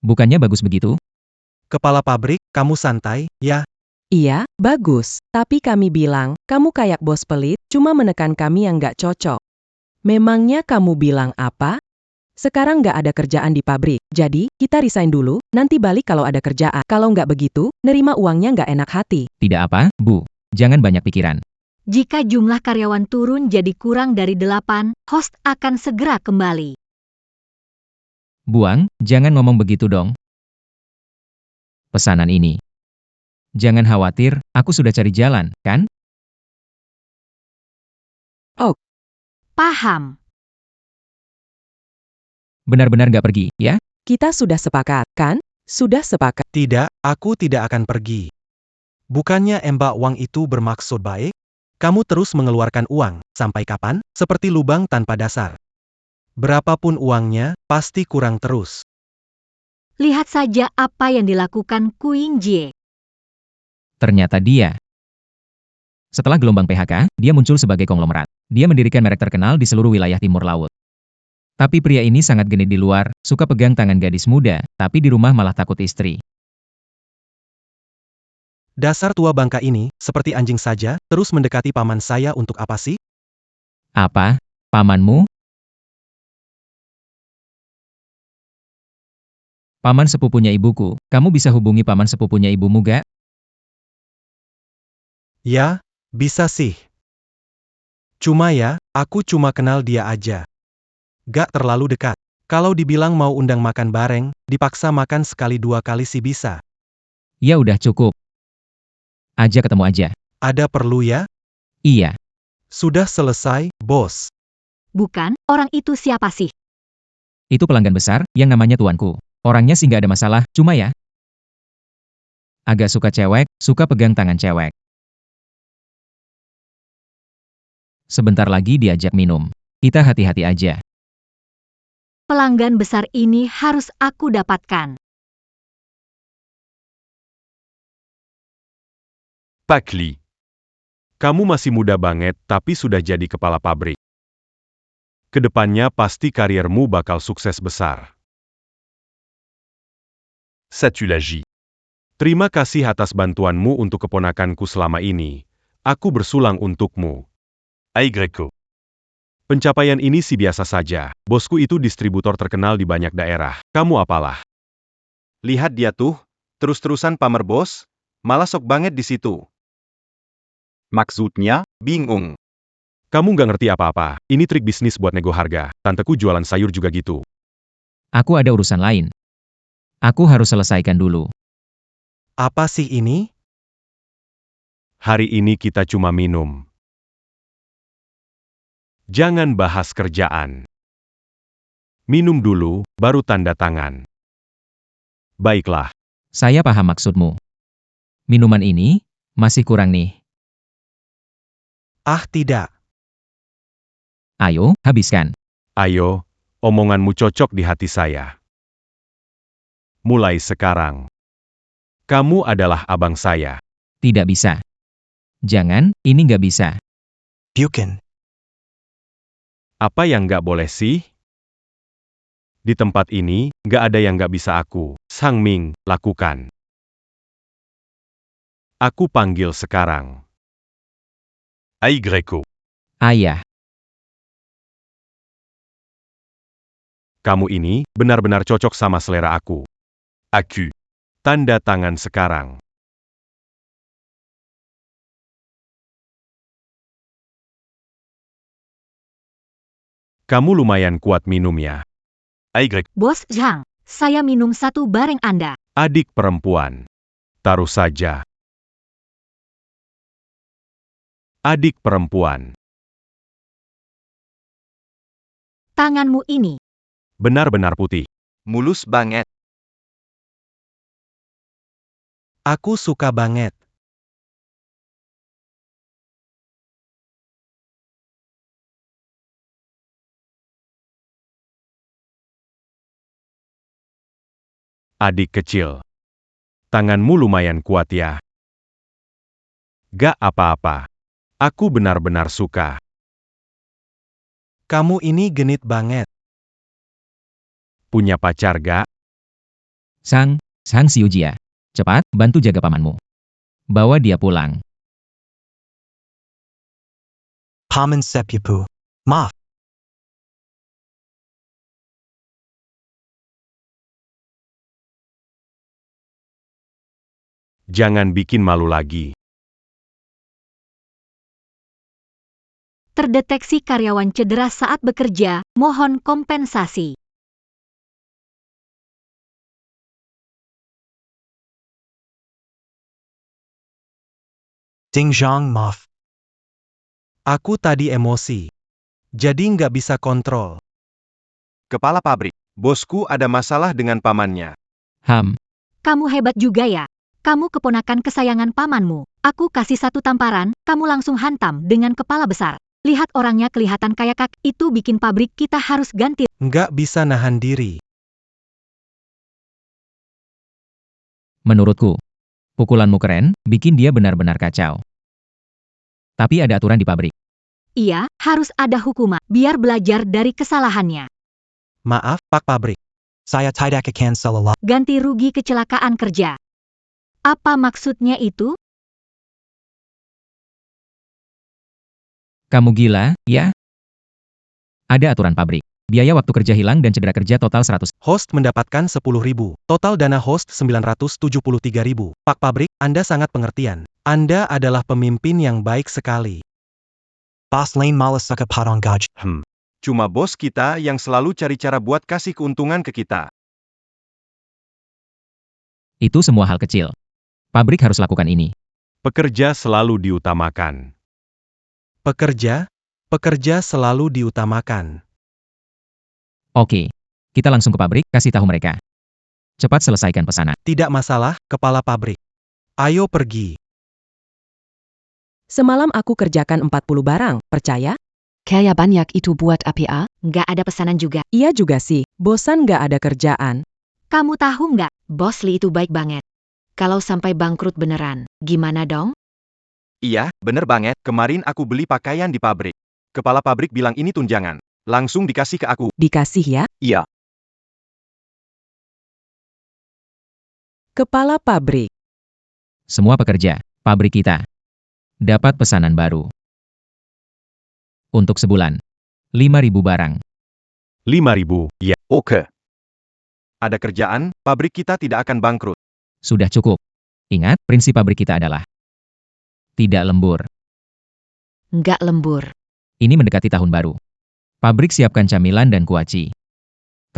Bukannya bagus begitu? Kepala pabrik, kamu santai, ya? Iya, bagus. Tapi kami bilang, kamu kayak bos pelit, cuma menekan kami yang nggak cocok. Memangnya kamu bilang apa? Sekarang nggak ada kerjaan di pabrik, jadi kita resign dulu, nanti balik kalau ada kerjaan. Kalau nggak begitu, nerima uangnya nggak enak hati. Tidak apa, Bu. Jangan banyak pikiran. Jika jumlah karyawan turun jadi kurang dari 8, host akan segera kembali. Buang, jangan ngomong begitu dong. Pesanan ini. Jangan khawatir, aku sudah cari jalan, kan? Paham. Benar-benar nggak pergi, ya? Kita sudah sepakat, kan? Sudah sepakat. Tidak, aku tidak akan pergi. Bukannya Mbak Wang itu bermaksud baik? Kamu terus mengeluarkan uang, sampai kapan? Seperti lubang tanpa dasar. Berapapun uangnya, pasti kurang terus. Lihat saja apa yang dilakukan Kuing Jie. Ternyata dia. Setelah gelombang PHK, dia muncul sebagai konglomerat. Dia mendirikan merek terkenal di seluruh wilayah timur laut. Tapi pria ini sangat genit di luar, suka pegang tangan gadis muda, tapi di rumah malah takut istri. Dasar tua bangka ini, seperti anjing saja, terus mendekati paman saya untuk apa sih? Apa? Pamanmu? Paman sepupunya ibuku, kamu bisa hubungi paman sepupunya ibumu gak? Ya, bisa sih. Cuma ya, aku cuma kenal dia aja. Gak terlalu dekat. Kalau dibilang mau undang makan bareng, dipaksa makan sekali dua kali sih bisa. Ya udah cukup. Aja ketemu aja. Ada perlu ya? Iya. Sudah selesai, bos. Bukan, orang itu siapa sih? Itu pelanggan besar, yang namanya tuanku. Orangnya sih nggak ada masalah, cuma ya. Agak suka cewek, suka pegang tangan cewek. Sebentar lagi diajak minum. Kita hati-hati aja. Pelanggan besar ini harus aku dapatkan. Pak Li. Kamu masih muda banget tapi sudah jadi kepala pabrik. Kedepannya pasti kariermu bakal sukses besar. Satulaji. Terima kasih atas bantuanmu untuk keponakanku selama ini. Aku bersulang untukmu. Aigreko. Pencapaian ini sih biasa saja. Bosku itu distributor terkenal di banyak daerah. Kamu apalah? Lihat dia tuh, terus-terusan pamer bos, malah sok banget di situ. Maksudnya? Bingung. Kamu nggak ngerti apa-apa. Ini trik bisnis buat nego harga. Tanteku jualan sayur juga gitu. Aku ada urusan lain. Aku harus selesaikan dulu. Apa sih ini? Hari ini kita cuma minum. Jangan bahas kerjaan. Minum dulu, baru tanda tangan. Baiklah. Saya paham maksudmu. Minuman ini, masih kurang nih. Ah tidak. Ayo, habiskan. Ayo, omonganmu cocok di hati saya. Mulai sekarang. Kamu adalah abang saya. Tidak bisa. Jangan, ini nggak bisa. Bukan. Apa yang nggak boleh sih? Di tempat ini, nggak ada yang nggak bisa aku, Sang Ming, lakukan. Aku panggil sekarang. Aigreko. Ayah. Kamu ini, benar-benar cocok sama selera aku. Aku. Tanda tangan sekarang. Kamu lumayan kuat minum ya. Aigrek. Bos Zhang, saya minum satu bareng Anda. Adik perempuan. Taruh saja. Adik perempuan. Tanganmu ini. Benar-benar putih. Mulus banget. Aku suka banget. Adik kecil. Tanganmu lumayan kuat ya. Gak apa-apa. Aku benar-benar suka. Kamu ini genit banget. Punya pacar gak? Sang Siujia. Cepat, bantu jaga pamanmu. Bawa dia pulang. Paman Sepyapu. Maaf. Jangan bikin malu lagi. Terdeteksi karyawan cedera saat bekerja, mohon kompensasi. Ding Zhang Moff. Aku tadi emosi. Jadi nggak bisa kontrol. Kepala pabrik, bosku ada masalah dengan pamannya. Kamu hebat juga ya. Kamu keponakan kesayangan pamanmu. Aku kasih satu tamparan, kamu langsung hantam dengan kepala besar. Lihat orangnya kelihatan kayak kak, itu bikin pabrik kita harus ganti. Nggak bisa nahan diri. Menurutku, pukulanmu keren, bikin dia benar-benar kacau. Tapi ada aturan di pabrik. Iya, harus ada hukuman, biar belajar dari kesalahannya. Maaf, Pak Pabrik. Saya tidak akan salah. Ganti rugi kecelakaan kerja. Apa maksudnya itu? Kamu gila, ya? Ada aturan pabrik. Biaya waktu kerja hilang dan cedera kerja total 100. Host mendapatkan 10.000. Total dana host 973.000. Pak Pabrik, Anda sangat pengertian. Anda adalah pemimpin yang baik sekali. Boss Lane malas suka potong gaji. Cuma bos kita yang selalu cari cara buat kasih keuntungan ke kita. Itu semua hal kecil. Pabrik harus lakukan ini. Pekerja selalu diutamakan. Pekerja selalu diutamakan. Oke. Kita langsung ke pabrik, kasih tahu mereka. Cepat selesaikan pesanan. Tidak masalah, kepala pabrik. Ayo pergi. Semalam aku kerjakan 40 barang, percaya? Kayak banyak itu buat APA? Nggak ada pesanan juga. Iya juga sih, bosan nggak ada kerjaan. Kamu tahu nggak? Bos Lee itu baik banget. Kalau sampai bangkrut beneran, gimana dong? Iya, bener banget. Kemarin aku beli pakaian di pabrik. Kepala pabrik bilang ini tunjangan. Langsung dikasih ke aku. Dikasih ya? Iya. Kepala pabrik. Semua pekerja, pabrik kita, dapat pesanan baru. Untuk sebulan. 5.000 barang. 5.000, ya. Oke. Ada kerjaan, pabrik kita tidak akan bangkrut. Sudah cukup. Ingat, prinsip pabrik kita adalah tidak lembur. Nggak lembur. Ini mendekati tahun baru. Pabrik siapkan camilan dan kuaci.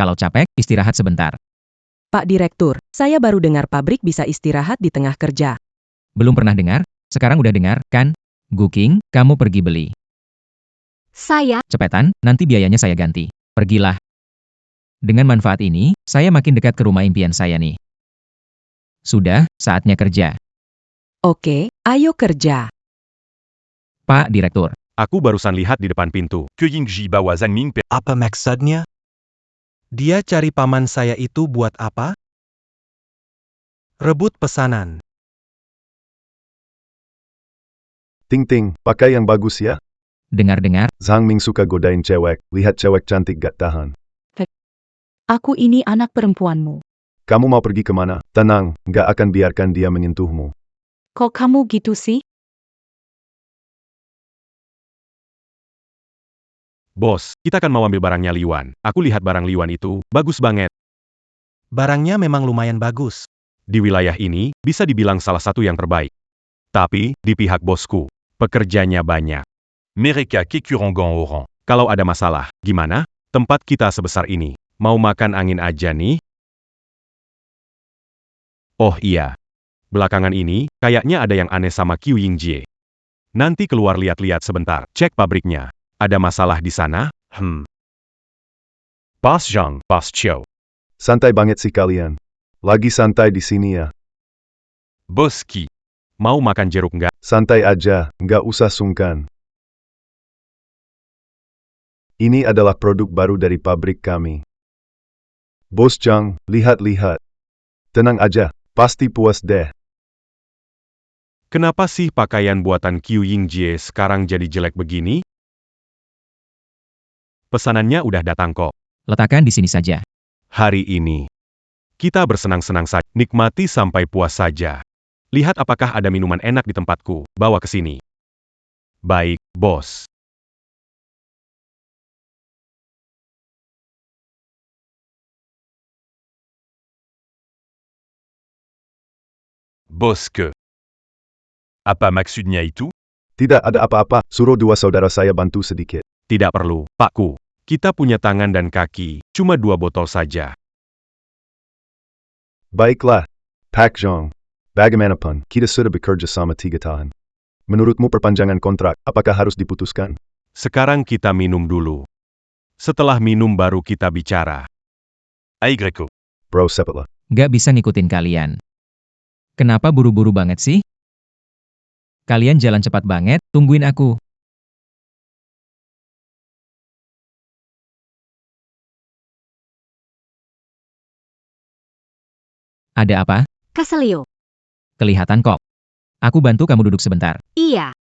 Kalau capek, istirahat sebentar. Pak Direktur, saya baru dengar pabrik bisa istirahat di tengah kerja. Belum pernah dengar? Sekarang udah dengar, kan? Guking, kamu pergi beli. Saya, Cepetan, nanti biayanya saya ganti. Pergilah. Dengan manfaat ini, saya makin dekat ke rumah impian saya nih. Sudah, saatnya kerja. Oke, ayo kerja. Pak Direktur. Aku barusan lihat di depan pintu. Apa maksudnya? Dia cari paman saya itu buat apa? Rebut pesanan. Ting, pakai yang bagus ya. Dengar-dengar, Zhang Ming suka godain cewek, lihat cewek cantik gak tahan. Aku ini anak perempuanmu. Kamu mau pergi kemana? Tenang, gak akan biarkan dia menyentuhmu. Kok kamu gitu sih? Bos, kita kan mau ambil barangnya Liwan. Aku lihat barang Liwan itu, bagus banget. Barangnya memang lumayan bagus. Di wilayah ini, bisa dibilang salah satu yang terbaik. Tapi, di pihak bosku, pekerjanya banyak. Mereka kekurangan orang. Kalau ada masalah, gimana? Tempat kita sebesar ini. Mau makan angin aja nih? Oh iya. Belakangan ini, kayaknya ada yang aneh sama Qiu Yingjie. Nanti keluar lihat-lihat sebentar, cek pabriknya. Ada masalah di sana? Pas Zhang, Pas Chiu. Santai banget sih kalian. Lagi santai di sini ya. Bos Qi. Mau makan jeruk nggak? Santai aja, nggak usah sungkan. Ini adalah produk baru dari pabrik kami. Bos Zhang, lihat-lihat. Tenang aja, pasti puas deh. Kenapa sih pakaian buatan Qiu Yingjie sekarang jadi jelek begini? Pesanannya udah datang kok. letakkan di sini saja. Hari ini, kita bersenang-senang saja, nikmati sampai puas saja. Lihat apakah ada minuman enak di tempatku, bawa ke sini. Baik, bos. Bosku. Apa maksudnya itu? Tidak ada apa-apa, suruh dua saudara saya bantu sedikit. Tidak perlu, Pakku. Kita punya tangan dan kaki, cuma 2 botol saja. Baiklah, Pak Zhang. Bagaimanapun, kita sudah bekerja sama 3 tahun. Menurutmu perpanjangan kontrak, apakah harus diputuskan? Sekarang kita minum dulu. Setelah minum baru kita bicara. Aigreko. Bro, cepatlah. Gak bisa ngikutin kalian. Kenapa buru-buru banget sih? Kalian jalan cepat banget, tungguin aku. Ada apa? Keselio. Kelihatan kok. Aku bantu kamu duduk sebentar. Iya.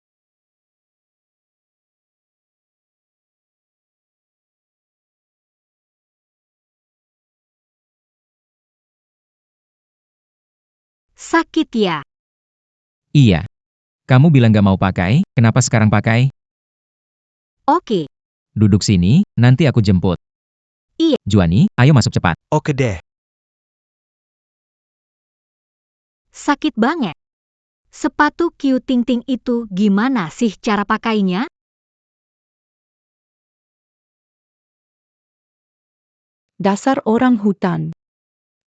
Sakit ya? Iya. Kamu bilang gak mau pakai, kenapa sekarang pakai? Oke. Duduk sini, nanti aku jemput. Iya. Juani, ayo masuk cepat. Oke deh. Sakit banget. Sepatu Qiu Ting Ting itu gimana sih cara pakainya? Dasar orang hutan.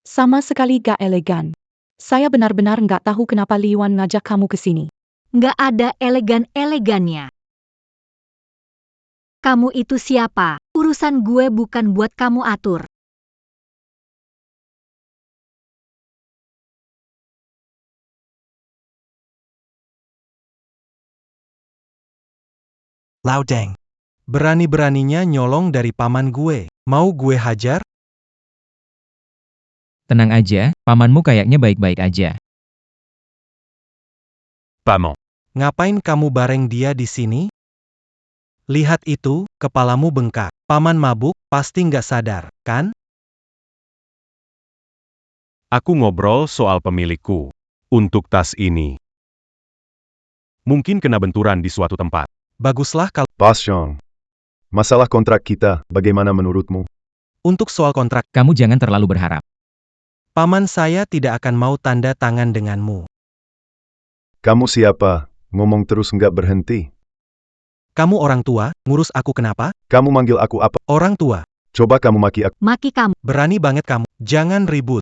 Sama sekali gak elegan. Saya benar-benar nggak tahu kenapa Li Yuan ngajak kamu ke sini. Nggak ada elegan-elegannya. Kamu itu siapa? Urusan gue bukan buat kamu atur. Laudeng. Berani-beraninya nyolong dari paman gue. Mau gue hajar? Tenang aja, pamanmu kayaknya baik-baik aja. Paman. Ngapain kamu bareng dia di sini? Lihat itu, kepalamu bengkak. Paman mabuk, pasti nggak sadar, kan? Aku ngobrol soal pemilikku. Untuk tas ini. Mungkin kena benturan di suatu tempat. Baguslah kalau Bos Xiong. Masalah kontrak kita, bagaimana menurutmu? untuk soal kontrak, Kamu jangan terlalu berharap. paman saya tidak akan mau tanda tangan denganmu. Kamu siapa? Ngomong terus nggak berhenti. Kamu orang tua, ngurus aku kenapa? Kamu manggil aku apa? Orang tua, Coba kamu maki aku. Maki kamu. berani banget kamu. Jangan ribut.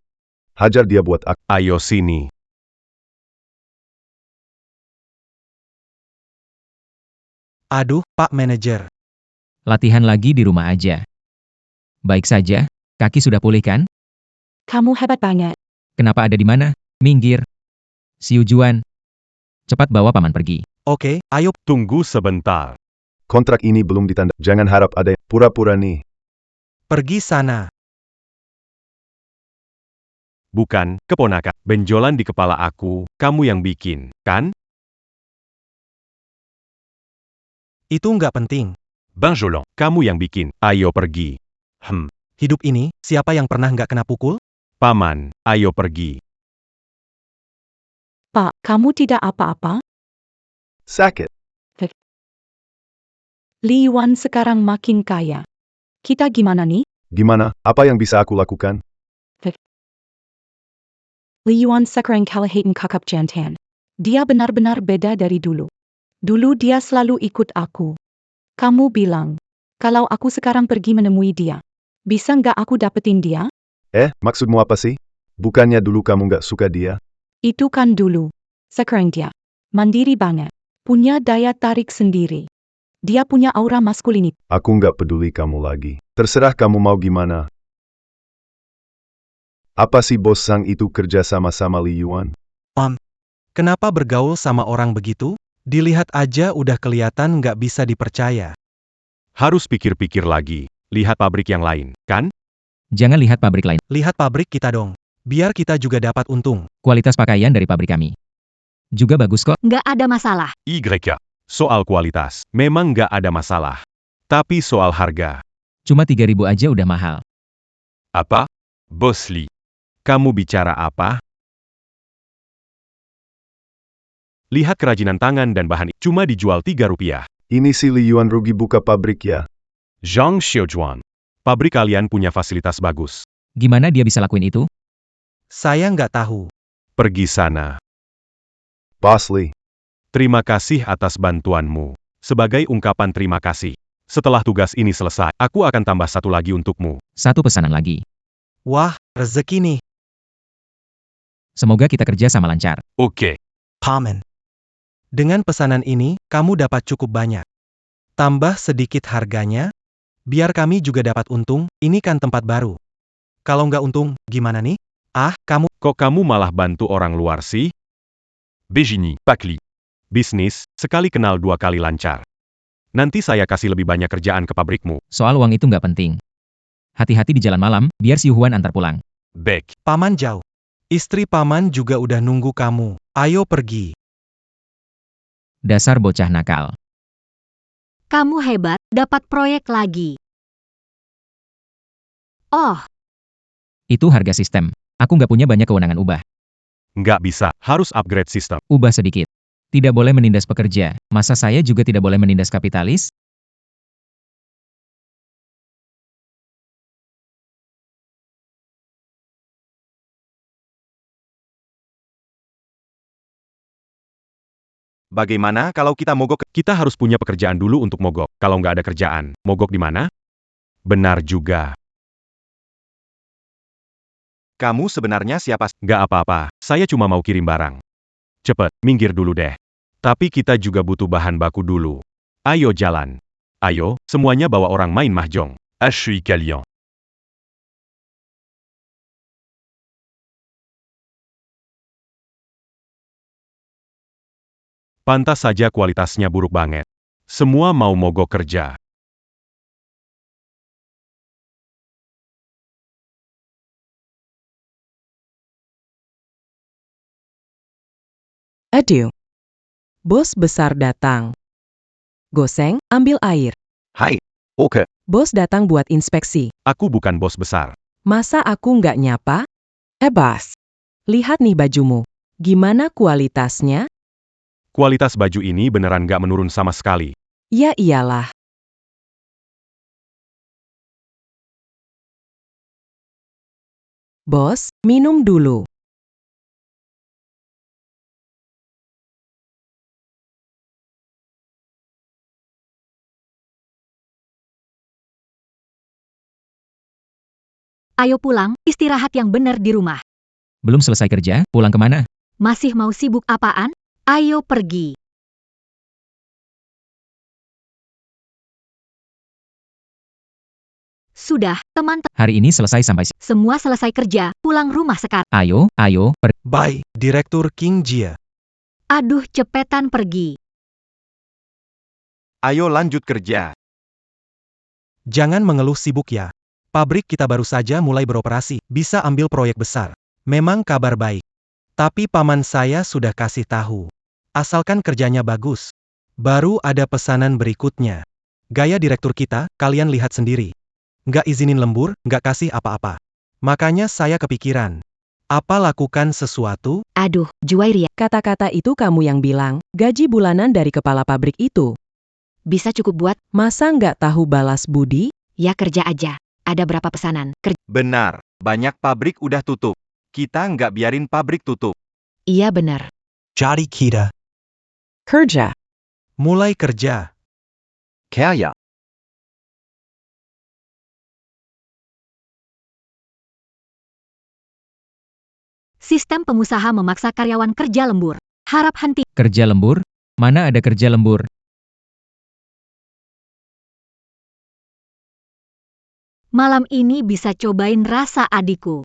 Hajar dia buat aku. Ayo sini. Aduh, Pak Manajer. Latihan lagi di rumah aja. Baik saja, kaki sudah pulih kan? Kamu hebat banget. Kenapa ada di mana? Minggir. Siu Juan. Cepat bawa paman pergi. Oke, ayo. Tunggu sebentar. Kontrak ini belum ditanda. Jangan harap ada yang pura-pura nih. Pergi sana. Bukan, keponakan. Benjolan di kepala aku, kamu yang bikin, kan? Itu nggak penting. Benjolan, kamu yang bikin. Ayo pergi. Hidup ini, siapa yang pernah nggak kena pukul? Paman, ayo pergi. Pak, kamu tidak apa-apa? Sakit. Li Yuan sekarang makin kaya. Kita gimana nih? Gimana? Apa yang bisa aku lakukan? Li Yuan sekarang kalahin kakak jantan. Dia benar-benar beda dari dulu. Dulu dia selalu ikut aku. Kamu bilang, kalau aku sekarang pergi menemui dia, bisa nggak aku dapetin dia? Maksudmu apa sih? Bukannya dulu kamu nggak suka dia? Itu kan dulu. Sekarang dia mandiri banget. Punya daya tarik sendiri. Dia punya aura maskulinitas. Aku nggak peduli kamu lagi. Terserah kamu mau gimana. Apa sih bos Sang itu kerja sama-sama Li Yuan? Kenapa bergaul sama orang begitu? Dilihat aja udah kelihatan nggak bisa dipercaya. Harus pikir-pikir lagi. Lihat pabrik yang lain, kan? Jangan lihat pabrik lain. Lihat pabrik kita dong. Biar kita juga dapat untung. Kualitas pakaian dari pabrik kami juga bagus kok. Nggak ada masalah. YK. Soal kualitas, memang nggak ada masalah. Tapi soal harga. Cuma 3.000 aja udah mahal. Apa? Bos Li. Kamu bicara apa? Lihat kerajinan tangan dan bahan cuma dijual 3 rupiah. Ini si Li Yuan rugi buka pabrik ya? Zhang Xiujuan. Pabrik kalian punya fasilitas bagus. Gimana dia bisa lakuin itu? Saya nggak tahu. Pergi sana. Bos Li. Terima kasih atas bantuanmu. Sebagai ungkapan terima kasih. Setelah tugas ini selesai, aku akan tambah satu lagi untukmu. Satu pesanan lagi. Wah, rezeki nih. Semoga kita kerja sama lancar. Oke. Paman. Dengan pesanan ini, kamu dapat cukup banyak. Tambah sedikit harganya, biar kami juga dapat untung, ini kan tempat baru. Kalau nggak untung, gimana nih? Ah, kamu... Kok kamu malah bantu orang luar sih? Begini, Pakli. Bisnis, sekali kenal dua kali lancar. Nanti saya kasih lebih banyak kerjaan ke pabrikmu. Soal uang itu nggak penting. Hati-hati di jalan malam, biar si Huan antar pulang. Baik. Paman jauh. Istri paman juga udah nunggu kamu. Ayo pergi. Dasar bocah nakal. Kamu hebat, dapat proyek lagi. Oh, Itu harga sistem. Aku nggak punya banyak kewenangan ubah. Nggak bisa, harus upgrade sistem. Ubah sedikit. Tidak boleh menindas pekerja. Masa saya juga tidak boleh menindas kapitalis? Bagaimana kalau kita mogok? Kita harus punya pekerjaan dulu untuk mogok. Kalau nggak ada kerjaan, mogok di mana? Benar juga. Kamu sebenarnya siapa? Nggak apa-apa, saya cuma mau kirim barang. Cepet, minggir dulu deh. Tapi kita juga butuh bahan baku dulu. Ayo jalan. Ayo, semuanya bawa orang main mahjong. Je suis Kalian. Pantas saja kualitasnya buruk banget. Semua mau mogok kerja. Aduh. Bos besar datang. Goseng, ambil air. Hai. Oke. Bos datang buat inspeksi. Aku bukan bos besar. Masa aku nggak nyapa? Bos. Lihat nih bajumu. Gimana kualitasnya? Kualitas baju ini beneran nggak menurun sama sekali. Ya iyalah. Bos, minum dulu. ayo pulang, istirahat yang benar di rumah. Belum selesai kerja, pulang kemana? Masih mau sibuk apaan? Ayo pergi. Sudah, teman-teman, Hari ini selesai sampai semua selesai kerja, pulang rumah sekarang. Ayo, pergi. Bye, Direktur King Jia. Aduh, cepetan pergi. Ayo lanjut kerja. Jangan mengeluh sibuk ya. Pabrik kita baru saja mulai beroperasi, bisa ambil proyek besar. Memang kabar baik. Tapi paman saya sudah kasih tahu. Asalkan kerjanya bagus. Baru ada pesanan berikutnya. Gaya direktur kita, kalian lihat sendiri. Nggak izinin lembur, nggak kasih apa-apa. Makanya saya kepikiran. Apa lakukan sesuatu? Aduh, Juwairia, Kata-kata itu kamu yang bilang, gaji bulanan dari kepala pabrik itu. bisa cukup buat, Masa nggak tahu balas budi? ya kerja aja. Ada berapa pesanan? Benar, banyak pabrik udah tutup. Kita nggak biarin pabrik tutup. Iya benar. Jadi kita. Kerja. Mulai kerja. Kerja. Sistem pengusaha memaksa karyawan kerja lembur. Harap henti. Kerja lembur? Mana ada kerja lembur? Malam ini bisa cobain rasa adikku.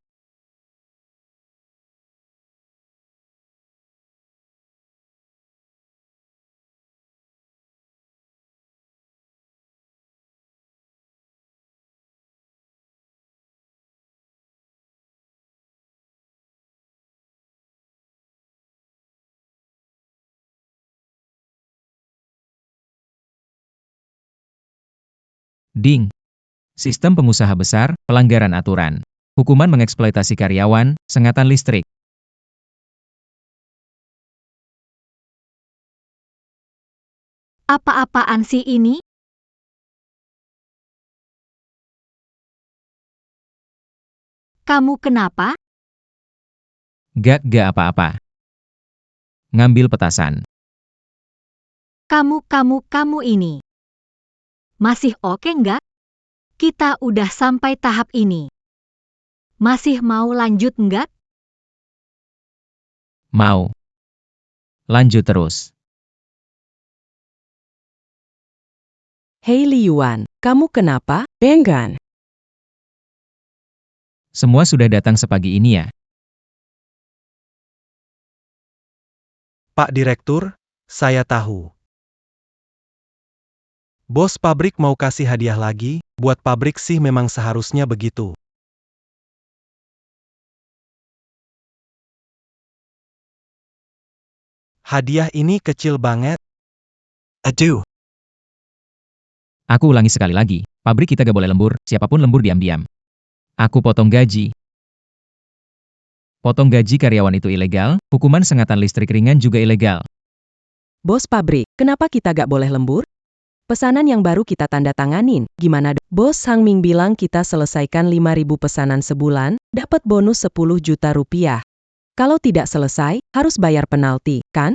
Ding. Sistem pengusaha besar, pelanggaran aturan. Hukuman mengeksploitasi karyawan, sengatan listrik. Apa-apaan sih ini? Kamu kenapa? Gak apa-apa. Ngambil petasan. Kamu ini. Masih oke nggak? Kita udah sampai tahap ini. Masih mau lanjut nggak? Mau. Lanjut terus. Hei Li Yuan, kamu kenapa? Benggan. Semua sudah datang sepagi ini ya. Pak Direktur, saya tahu. Bos pabrik mau kasih hadiah lagi, buat pabrik sih memang seharusnya begitu. Hadiah ini kecil banget. Aduh, Aku ulangi sekali lagi, pabrik kita gak boleh lembur, siapapun lembur diam-diam. Aku potong gaji. Potong gaji karyawan itu ilegal, hukuman sengatan listrik ringan juga ilegal. Bos pabrik, kenapa kita gak boleh lembur? Pesanan yang baru kita tanda tanganin, gimana dong? Bos Hang Ming bilang kita selesaikan 5.000 pesanan sebulan, dapat bonus 10 juta rupiah. Kalau tidak selesai, harus bayar penalti, kan?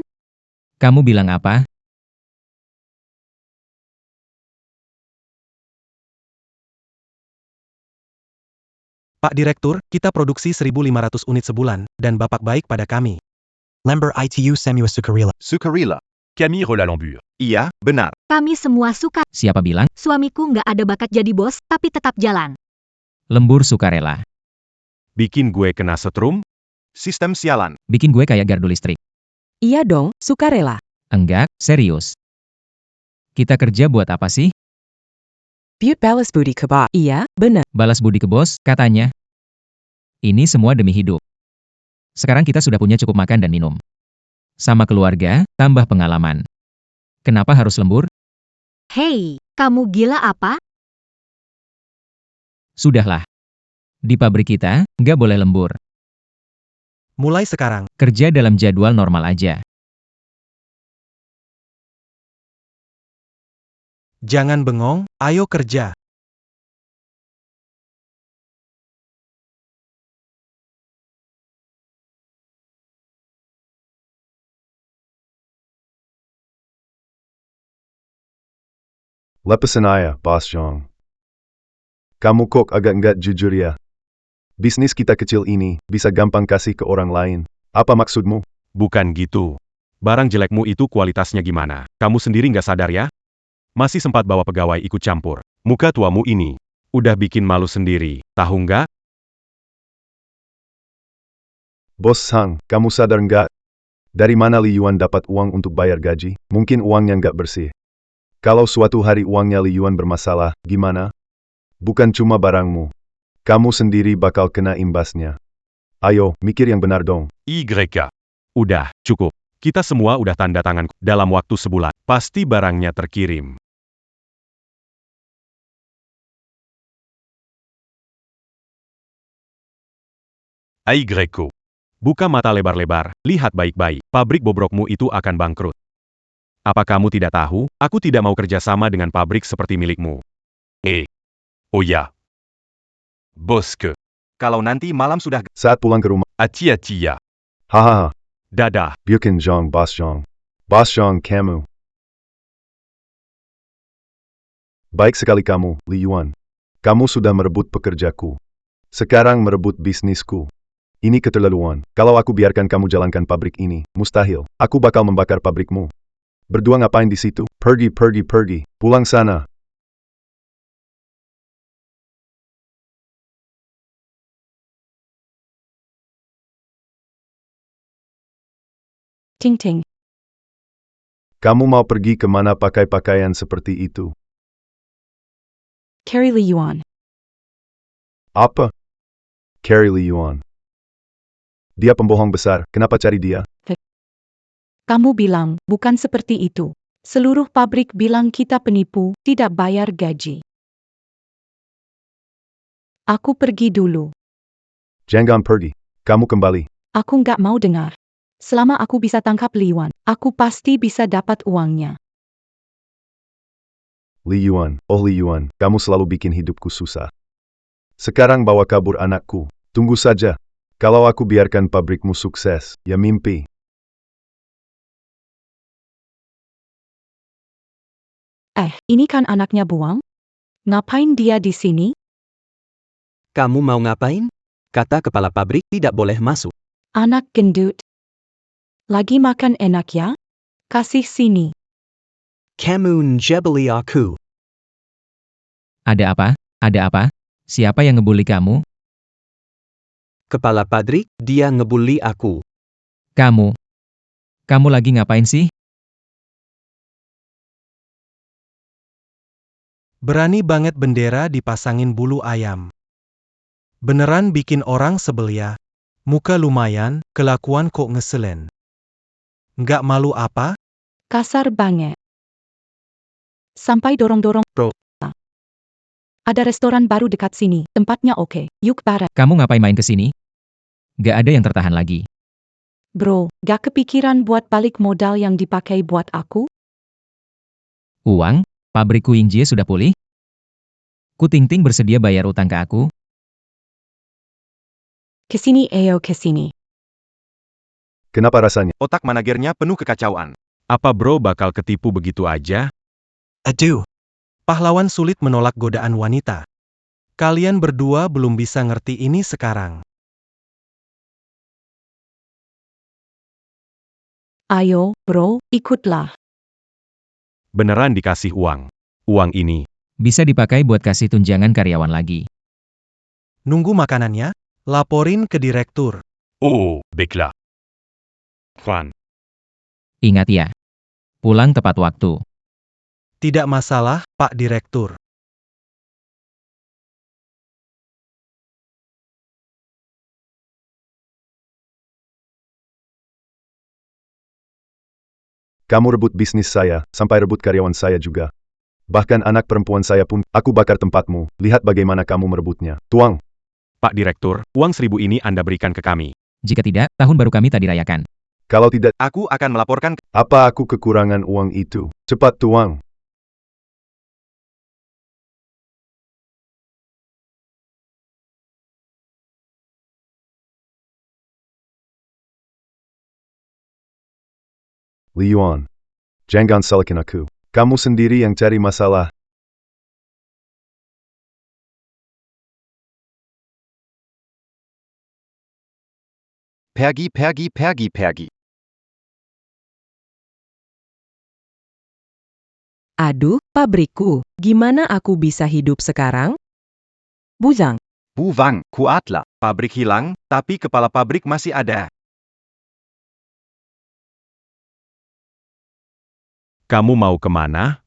Kamu bilang apa? Pak Direktur, kita produksi 1.500 unit sebulan, dan Bapak baik pada kami. Lember itu semua sukarela. Sukarela. Camille Rolambur. Iya, benar. Kami semua suka. Siapa bilang? Suamiku nggak ada bakat jadi bos, tapi tetap jalan. Lembur sukarela. Bikin gue kena setrum? Sistem sialan. Bikin gue kayak gardu listrik. Iya dong, sukarela. Enggak, serius. Kita kerja buat apa sih? Buat balas budi ke bos. Iya, benar. Balas budi ke bos, katanya. Ini semua demi hidup. Sekarang kita sudah punya cukup makan dan minum. Sama keluarga, tambah pengalaman. Kenapa harus lembur? Hei, kamu gila apa? Sudahlah. Di pabrik kita, nggak boleh lembur. Mulai sekarang, Kerja dalam jadwal normal aja. jangan bengong, ayo kerja. Lepasin ayah, Bos Zhang. Kamu kok agak enggak jujur ya? Bisnis kita kecil ini, bisa gampang kasih ke orang lain. Apa maksudmu? Bukan gitu. Barang jelekmu itu kualitasnya gimana? Kamu sendiri nggak sadar ya? Masih sempat bawa pegawai ikut campur. Muka tuamu ini. Udah bikin malu sendiri. Tahu nggak? Bos Hang, kamu sadar nggak? Dari mana Li Yuan dapat uang untuk bayar gaji? Mungkin uangnya nggak bersih. Kalau suatu hari uangnya Li Yuan bermasalah, gimana? Bukan cuma barangmu. Kamu sendiri bakal kena imbasnya. Ayo, mikir yang benar dong. YK. Udah, cukup. Kita semua udah tanda tangan dalam waktu sebulan. Pasti barangnya terkirim. YK. Buka mata lebar-lebar, lihat baik-baik. Pabrik bobrokmu itu akan bangkrut. Apa kamu tidak tahu? Aku tidak mau kerja sama dengan pabrik seperti milikmu. Oh ya. Bosku. Kalau nanti malam sudah Saat pulang ke rumah, Acia-cia. hahaha, Dadah. Bukan Zhang, Bos Zhang. Bos Zhang kamu. Baik sekali kamu, Li Yuan. Kamu sudah merebut pekerjaku. Sekarang merebut bisnisku. Ini keterlaluan. Kalau aku biarkan kamu jalankan pabrik ini, mustahil. Aku bakal membakar pabrikmu. Berdua ngapain di situ? Pergi, pergi, pergi. Pulang sana. Ting ting. Kamu mau pergi kemana pakai pakaian seperti itu? Carry Li Yuan. Apa? Carry Li Yuan. Dia pembohong besar, kenapa cari dia? Kamu bilang, bukan seperti itu. Seluruh pabrik bilang kita penipu, tidak bayar gaji. Aku pergi dulu. Jangan pergi. Kamu kembali. Aku nggak mau dengar. Selama aku bisa tangkap Li Yuan, aku pasti bisa dapat uangnya. Li Yuan, oh Li Yuan, kamu selalu bikin hidupku susah. Sekarang bawa kabur anakku. Tunggu saja. Kalau aku biarkan pabrikmu sukses, ya mimpi. Ini kan anaknya Buang? Ngapain dia di sini? Kamu mau ngapain? Kata kepala pabrik tidak boleh masuk. Anak gendut. Lagi makan enak ya? Kasih sini. Kamu njebeli aku. Ada apa? Ada apa? Siapa yang ngebully kamu? Kepala pabrik, dia ngebully aku. Kamu. Kamu lagi ngapain sih? Berani banget bendera dipasangin bulu ayam. Beneran bikin orang sebel ya. Muka lumayan, kelakuan kok ngeselin. Nggak malu apa? Kasar banget. Sampai dorong-dorong. Bro. Ada restoran baru dekat sini, tempatnya oke. Yuk bareng. Kamu ngapain main ke sini? Gak ada yang tertahan lagi. Bro, gak kepikiran buat balik modal yang dipakai buat aku? Uang? Pabrik Kuingjie sudah pulih? Ku Ting Ting bersedia bayar utang ke aku? Kesini ayo kesini. Kenapa rasanya? Otak manajernya penuh kekacauan. Apa bro bakal ketipu begitu aja? Aduh. Pahlawan sulit menolak godaan wanita. Kalian berdua belum bisa ngerti ini sekarang. Ayo, bro, ikutlah. Beneran dikasih uang. Uang ini. Bisa dipakai buat kasih tunjangan karyawan lagi. Nunggu makanannya? Laporin ke direktur. Oh, baiklah. Juan. Ingat ya. Pulang tepat waktu. Tidak masalah, Pak Direktur. Kamu rebut bisnis saya, sampai rebut karyawan saya juga. Bahkan anak perempuan saya pun, aku bakar tempatmu. Lihat bagaimana kamu merebutnya. Tuang. Pak Direktur, uang 1.000 ini Anda berikan ke kami. Jika tidak, tahun baru kami tak dirayakan. Kalau tidak, Aku akan melaporkan. apa aku kekurangan uang itu? Cepat tuang. Li Yuan. Jangan salahkan aku. Kamu sendiri yang cari masalah. Pergi. Aduh, pabrikku. Gimana aku bisa hidup sekarang? Buzang. Buwang, Kuatla. Pabrik hilang, tapi kepala pabrik masih ada. Kamu mau kemana?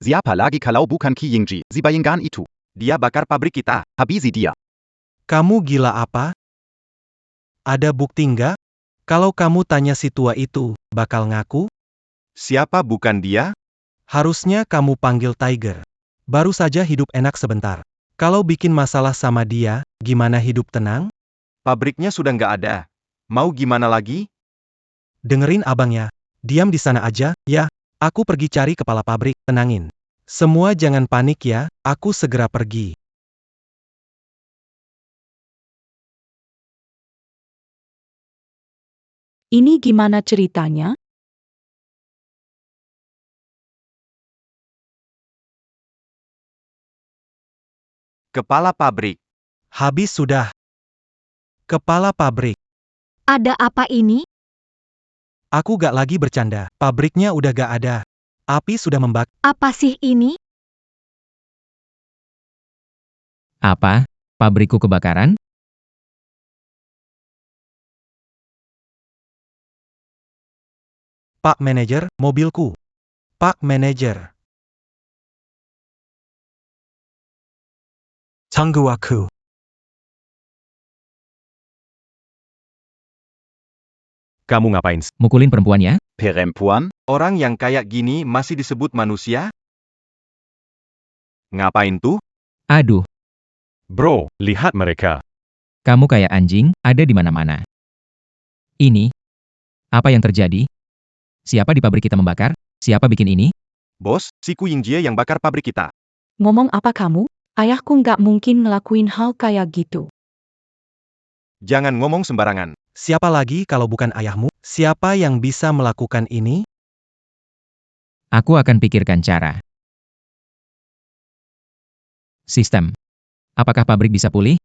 Siapa lagi kalau bukan Kuingjie? Si bayangkan itu. Dia bakar pabrik kita. Habisi dia. Kamu gila apa? Ada bukti nggak? Kalau kamu tanya si tua itu, bakal ngaku? Siapa bukan dia? Harusnya kamu panggil Tiger. Baru saja hidup enak sebentar. Kalau bikin masalah sama dia, gimana hidup tenang? Pabriknya sudah nggak ada. Mau gimana lagi? Dengerin abangnya. Diam di sana aja, ya. Aku pergi cari kepala pabrik, tenangin. Semua jangan panik ya, aku segera pergi. Ini gimana ceritanya? Kepala pabrik. Habis sudah. Kepala pabrik. Ada apa ini? Aku gak lagi bercanda, pabriknya udah gak ada. Api sudah membakar. Apa sih ini? Apa? Pabrikku kebakaran? Pak manajer, mobilku. Pak manajer. Tunggu aku. Kamu ngapain? Mukulin perempuannya? Perempuan? Orang yang kayak gini masih disebut manusia? Ngapain tuh? Aduh, Bro, lihat mereka. kamu kayak anjing, ada di mana-mana. Ini? Apa yang terjadi? Siapa di pabrik kita membakar? Siapa bikin ini? Bos, si Kuingjie yang bakar pabrik kita. Ngomong apa kamu? Ayahku nggak mungkin ngelakuin hal kayak gitu. Jangan ngomong sembarangan. Siapa lagi kalau bukan ayahmu? Siapa yang bisa melakukan ini? Aku akan pikirkan cara. Sistem. Apakah pabrik bisa pulih?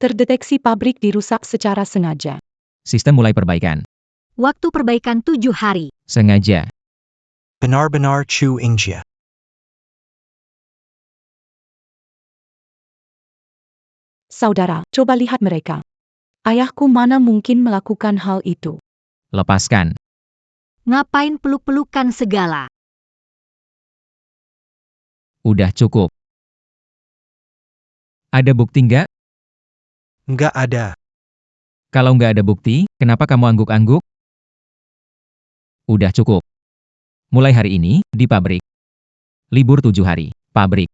Terdeteksi pabrik dirusak secara sengaja. Sistem mulai perbaikan. Waktu perbaikan 7 hari. Sengaja. Benar-benar Chu Ingjie. Saudara, coba lihat mereka. Ayahku mana mungkin melakukan hal itu. Lepaskan. Ngapain peluk-pelukan segala? Udah cukup. Ada bukti nggak? Nggak ada. Kalau nggak ada bukti, kenapa kamu angguk-angguk? Udah cukup. Mulai hari ini, di pabrik. Libur 7 hari. Pabrik.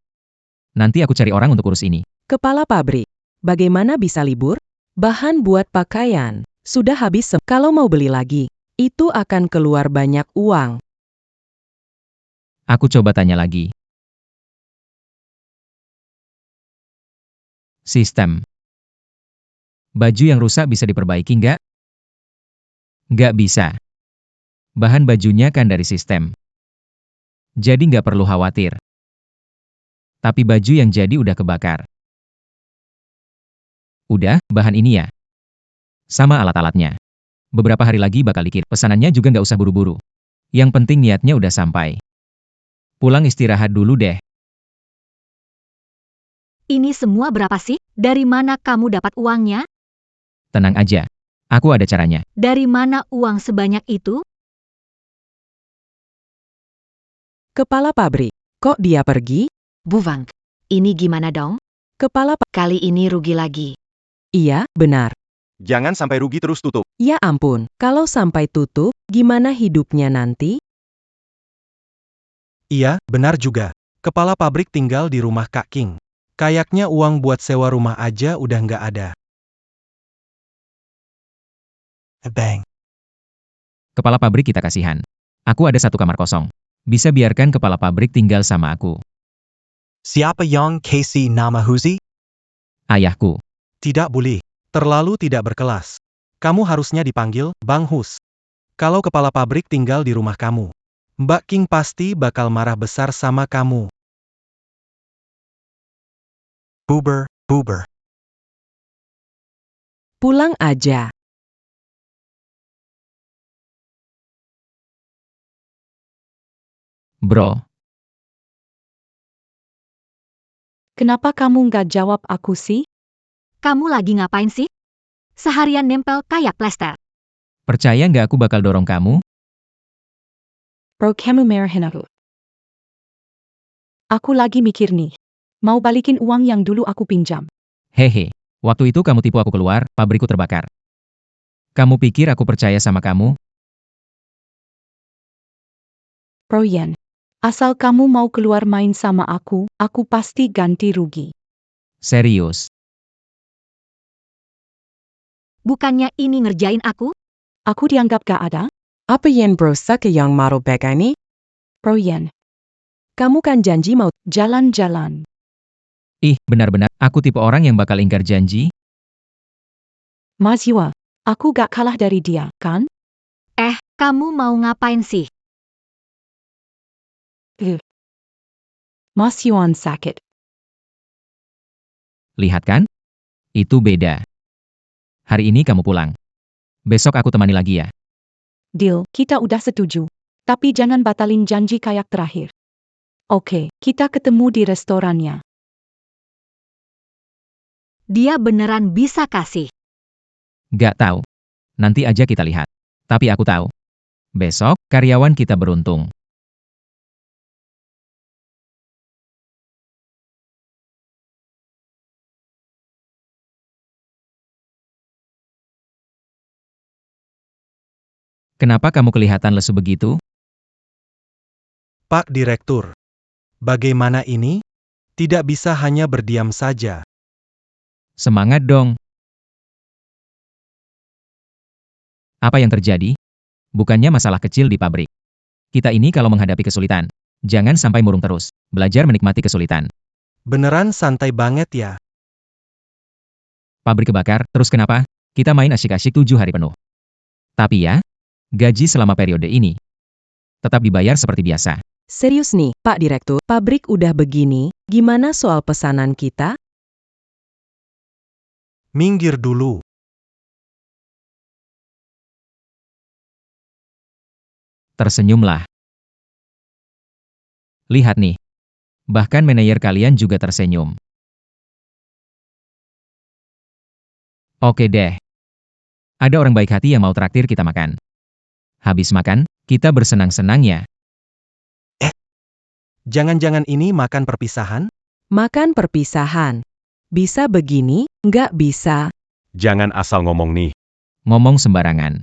Nanti aku cari orang untuk urus ini. Kepala pabrik, bagaimana bisa libur? Bahan buat pakaian sudah habis. Kalau mau beli lagi, itu akan keluar banyak uang. Aku coba tanya lagi. Sistem. Baju yang rusak bisa diperbaiki nggak? Nggak bisa. Bahan bajunya kan dari sistem. Jadi nggak perlu khawatir. Tapi baju yang jadi udah kebakar. Udah, bahan ini ya. Sama alat-alatnya. Beberapa hari lagi bakal dikirim. Pesanannya juga nggak usah buru-buru. Yang penting niatnya udah sampai. Pulang istirahat dulu deh. Ini semua berapa sih? Dari mana kamu dapat uangnya? Tenang aja. Aku ada caranya. Dari mana uang sebanyak itu? Kepala pabrik, kok dia pergi? Buvang, ini gimana dong? Kepala Kali ini rugi lagi. Iya, benar. Jangan sampai rugi terus tutup. Ya ampun, kalau sampai tutup, gimana hidupnya nanti? Iya, benar juga. Kepala pabrik tinggal di rumah Kak King. Kayaknya uang buat sewa rumah aja udah nggak ada. Bang. Kepala pabrik kita kasihan. Aku ada 1 kamar kosong. Bisa biarkan kepala pabrik tinggal sama aku. Siapa yang kasih nama Huzi? Ayahku. Tidak boleh. Terlalu tidak berkelas. Kamu harusnya dipanggil Bang Hus. Kalau kepala pabrik tinggal di rumah kamu, Mbak King pasti bakal marah besar sama kamu. Buber, buber. Pulang aja. Bro. Kenapa kamu nggak jawab aku sih? Kamu lagi ngapain sih? Seharian nempel kayak plester. Percaya nggak aku bakal dorong kamu? Bro, kamu marahin aku. Aku lagi mikir nih. Mau balikin uang yang dulu aku pinjam. Hehe. Waktu itu kamu tipu aku keluar, pabrikku terbakar. Kamu pikir aku percaya sama kamu? Bro Yen, asal kamu mau keluar main sama aku pasti ganti rugi. Serius. Bukannya ini ngerjain aku? Aku dianggap gak ada? Apa yang berusaha yang marah begini? Bro Yen, Kamu kan janji mau jalan-jalan. Ih, benar-benar, aku tipe orang yang bakal ingkar janji. Mas Yua, aku gak kalah dari dia, kan? Kamu mau ngapain sih? Mas Yuan sakit. Lihat kan? Itu beda. Hari ini kamu pulang. Besok aku temani lagi ya. Deal, kita udah setuju. Tapi jangan batalin janji kayak terakhir. Oke, kita ketemu di restorannya. Dia beneran bisa kasih. Gak tahu. Nanti aja kita lihat. Tapi aku tahu. Besok, karyawan kita beruntung. Kenapa kamu kelihatan lesu begitu? Pak Direktur, bagaimana ini? Tidak bisa hanya berdiam saja. Semangat dong. Apa yang terjadi? Bukannya masalah kecil di pabrik. Kita ini kalau menghadapi kesulitan, jangan sampai murung terus. Belajar menikmati kesulitan. Beneran santai banget ya. Pabrik kebakar, terus kenapa? Kita main asyik-asyik 7 hari penuh. Tapi ya, gaji selama periode ini tetap dibayar seperti biasa. serius nih, Pak Direktur. Pabrik udah begini, gimana soal pesanan kita? Minggir dulu. Tersenyumlah. Lihat nih. Bahkan manajer kalian juga tersenyum. Oke deh. Ada orang baik hati yang mau traktir kita makan. Habis makan, kita bersenang-senang ya. Jangan-jangan ini makan perpisahan? Makan perpisahan. Bisa begini, nggak bisa. Jangan asal ngomong nih. Ngomong sembarangan.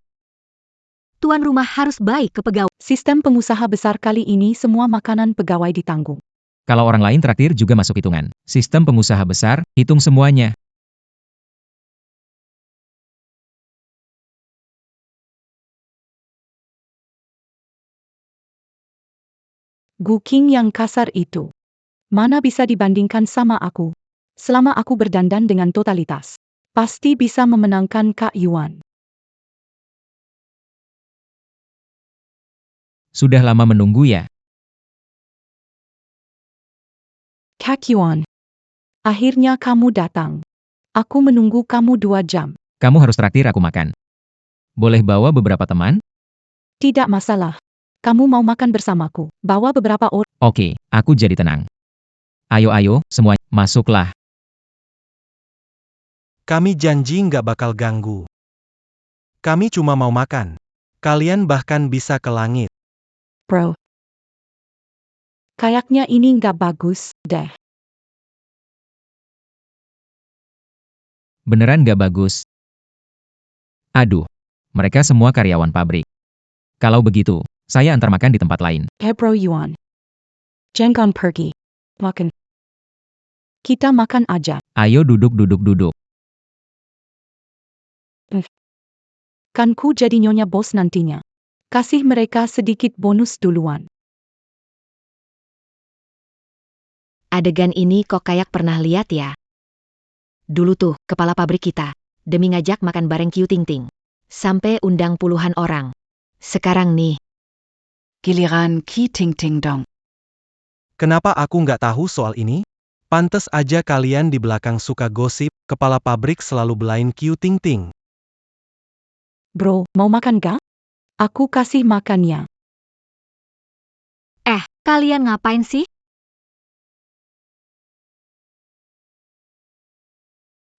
Tuan rumah harus baik ke pegawai. Sistem pengusaha besar kali ini semua makanan pegawai ditanggung. Kalau orang lain traktir juga masuk hitungan. Sistem pengusaha besar, hitung semuanya. Gu King yang kasar itu. Mana bisa dibandingkan sama aku? Selama aku berdandan dengan totalitas, pasti bisa memenangkan Kak Yuan. Sudah lama menunggu ya? Kak Yuan. Akhirnya kamu datang. Aku menunggu kamu 2 jam. Kamu harus traktir aku makan. Boleh bawa beberapa teman? Tidak masalah. Kamu mau makan bersamaku. Bawa beberapa orang. Oke, aku jadi tenang. Ayo, semua, masuklah. Kami janji nggak bakal ganggu. Kami cuma mau makan. Kalian bahkan bisa ke langit. Bro. Kayaknya ini nggak bagus, deh. Beneran gak bagus? Aduh, mereka semua karyawan pabrik. Kalau begitu, saya antar makan di tempat lain. Bro Yuan. Jangan pergi. Makan. Kita makan aja. Ayo duduk. Kan ku jadi nyonya bos nantinya. Kasih mereka sedikit bonus duluan. Adegan ini kok kayak pernah lihat ya? Dulu tuh, kepala pabrik kita, demi ngajak makan bareng Kiu Ting Ting. Sampai undang puluhan orang. Sekarang nih, Giliran Ki Ting Ting dong. Kenapa aku nggak tahu soal ini? Pantes aja kalian di belakang suka gosip, kepala pabrik selalu belain Kiu Ting Ting. Bro, mau makan gak? Aku kasih makannya. Kalian ngapain sih?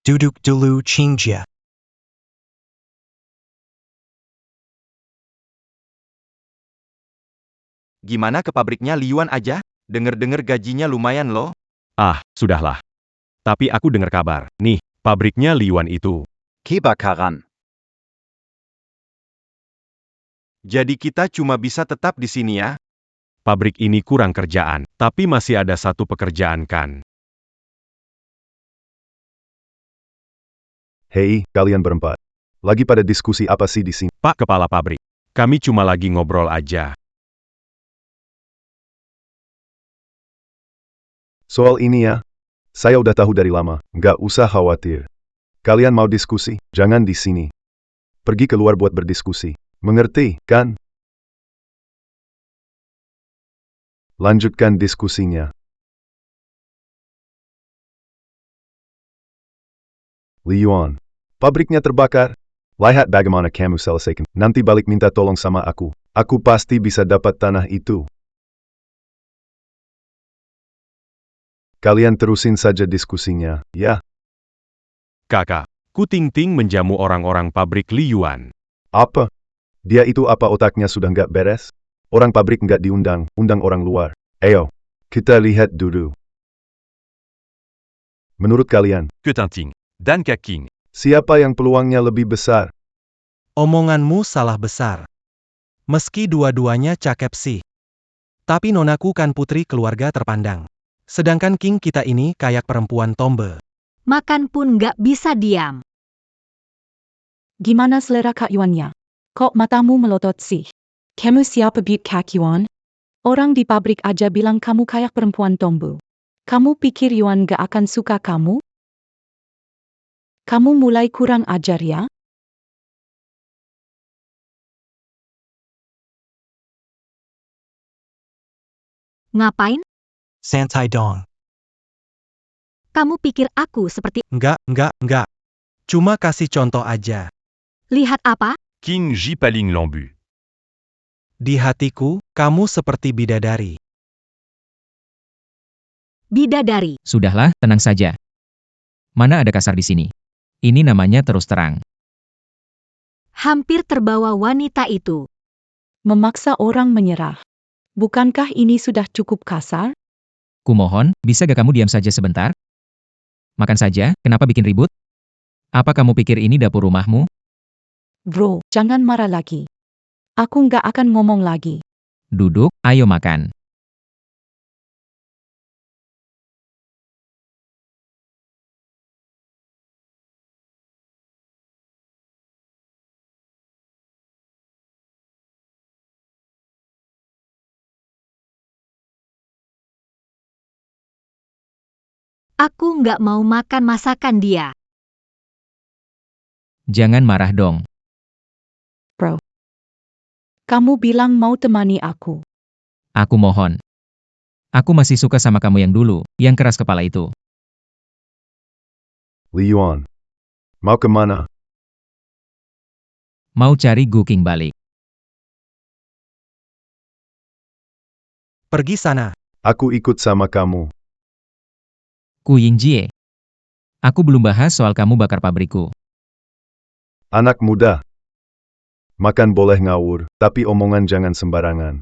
Duduk dulu Chinja. Gimana ke pabriknya Liuan aja? Dengar-dengar gajinya lumayan loh. Ah, sudahlah. Tapi aku dengar kabar. Nih, pabriknya Liuan itu. Kebakaran. Jadi kita cuma bisa tetap di sini ya? Pabrik ini kurang kerjaan, tapi masih ada satu pekerjaan kan. Hei, kalian berempat. Lagi pada diskusi apa sih di sini? Pak Kepala Pabrik, kami cuma lagi ngobrol aja. Soal ini ya, saya udah tahu dari lama, nggak usah khawatir. Kalian mau diskusi, jangan di sini. Pergi keluar buat berdiskusi. Mengerti, kan? Lanjutkan diskusinya. Liuan, pabriknya terbakar. Lihat bagaimana kamu selesaikan. Nanti balik minta tolong sama aku. Aku pasti bisa dapat tanah itu. Kalian terusin saja diskusinya, ya? Kakak, Ku Ting Ting menjamu orang-orang pabrik Liuan. Apa? Dia itu apa otaknya sudah nggak beres? Orang pabrik nggak diundang, undang orang luar. Ayo, kita lihat dulu. Menurut kalian, Ku Ting Ting dan Kak King. siapa yang peluangnya lebih besar? Omonganmu salah besar. Meski dua-duanya cakep sih. Tapi nonaku kan putri keluarga terpandang. Sedangkan King kita ini kayak perempuan tombe. Makan pun nggak bisa diam. Gimana selera Kak Yuannya? Kok matamu melotot sih? Kamu siapa beat Kak Yuan? Orang di pabrik aja bilang kamu kayak perempuan tombo. Kamu pikir Yuan gak akan suka kamu? Kamu mulai kurang ajar ya? Ngapain? Santai dong. Kamu pikir aku seperti... Enggak. Cuma kasih contoh aja. Lihat apa? King Jipaling Lambu. Di hatiku, kamu seperti bidadari. Bidadari. Sudahlah, tenang saja. Mana ada kasar di sini. Ini namanya terus terang. Hampir terbawa wanita itu. Memaksa orang menyerah. Bukankah ini sudah cukup kasar? Kumohon, bisa gak kamu diam saja sebentar? Makan saja, kenapa bikin ribut? Apa kamu pikir ini dapur rumahmu? Bro, jangan marah lagi. Aku nggak akan ngomong lagi. Duduk, ayo makan. Aku nggak mau makan masakan dia. Jangan marah dong. Bro. Kamu bilang mau temani aku. Aku mohon. Aku masih suka sama kamu yang dulu, yang keras kepala itu. Li Yuan. Mau kemana? Mau cari Gu Qing balik. Pergi sana. Aku ikut sama kamu. Ku Yingjie. Aku belum bahas soal kamu bakar pabrikku. Anak muda. Makan boleh ngawur, tapi omongan jangan sembarangan.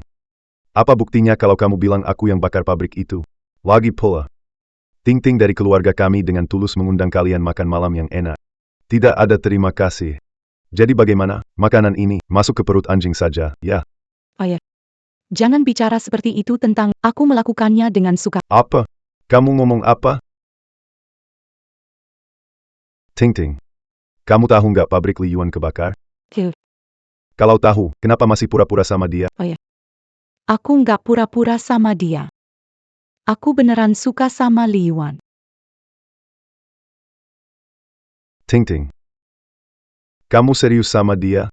Apa buktinya kalau kamu bilang aku yang bakar pabrik itu? Lagi pula. Ting-ting dari keluarga kami dengan tulus mengundang kalian makan malam yang enak. Tidak ada terima kasih. Jadi bagaimana? Makanan ini masuk ke perut anjing saja, ya? Ayah. Jangan bicara seperti itu tentang aku melakukannya dengan suka. Apa? Kamu ngomong apa? Ting-ting. Kamu tahu nggak pabrik Li Yuan kebakar? Tuh. Kalau tahu, kenapa masih pura-pura sama dia? Aku nggak pura-pura sama dia. Aku beneran suka sama Li Yuan. Ting-ting. Kamu serius sama dia?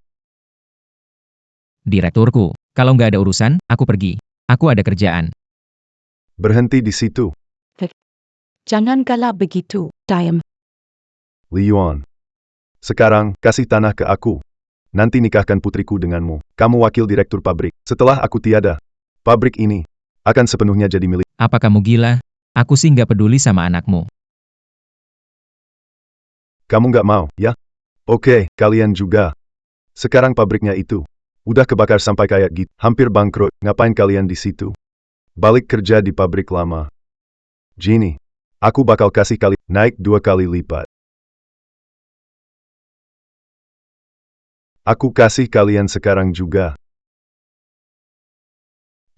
Direkturku, kalau nggak ada urusan, aku pergi. Aku ada kerjaan. Berhenti di situ. Jangan galak begitu, Diam. Li Yuan. Sekarang, kasih tanah ke aku. Nanti nikahkan putriku denganmu. Kamu wakil direktur pabrik. Setelah aku tiada, pabrik ini akan sepenuhnya jadi milik. Apa kamu gila? Aku sih nggak peduli sama anakmu. Kamu nggak mau, ya? Oke, kalian juga. Sekarang pabriknya itu udah kebakar sampai kayak gitu. Hampir bangkrut. Ngapain kalian di situ? Balik kerja di pabrik lama. Gini, aku bakal kasih kalian naik 2 kali lipat. Aku kasih kalian sekarang juga.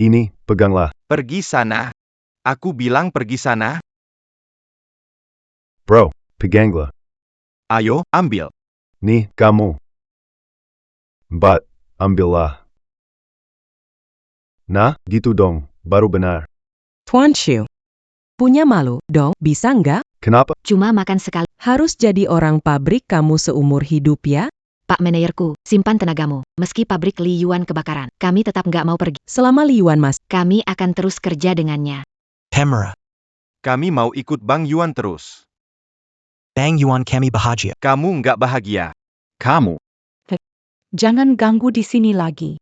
Ini, peganglah. Pergi sana. Aku bilang pergi sana. Bro, peganglah. Ayo, ambil. Nih, kamu. Mbak, ambillah. Nah, gitu dong, baru benar. Tuan Shu. Punya malu, dong, bisa nggak? Kenapa? Cuma makan sekali. Harus jadi orang pabrik kamu seumur hidup ya? Pak manajerku, simpan tenagamu. Meski pabrik Li Yuan kebakaran, kami tetap nggak mau pergi. Selama Li Yuan Kami akan terus kerja dengannya. Pemera. Kami mau ikut Bang Yuan terus. Bang Yuan kami bahagia. Kamu nggak bahagia. Kamu. Jangan ganggu di sini lagi.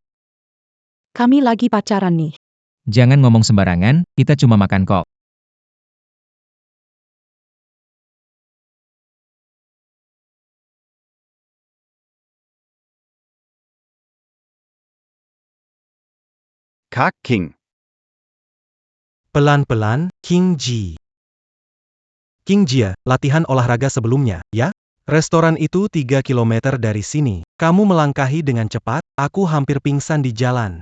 Kami lagi pacaran nih. Jangan ngomong sembarangan, kita cuma makan kok. Kak King. Pelan-pelan, King Ji. King Jia, latihan olahraga sebelumnya, ya? Restoran itu 3 km dari sini. Kamu melangkahi dengan cepat, aku hampir pingsan di jalan.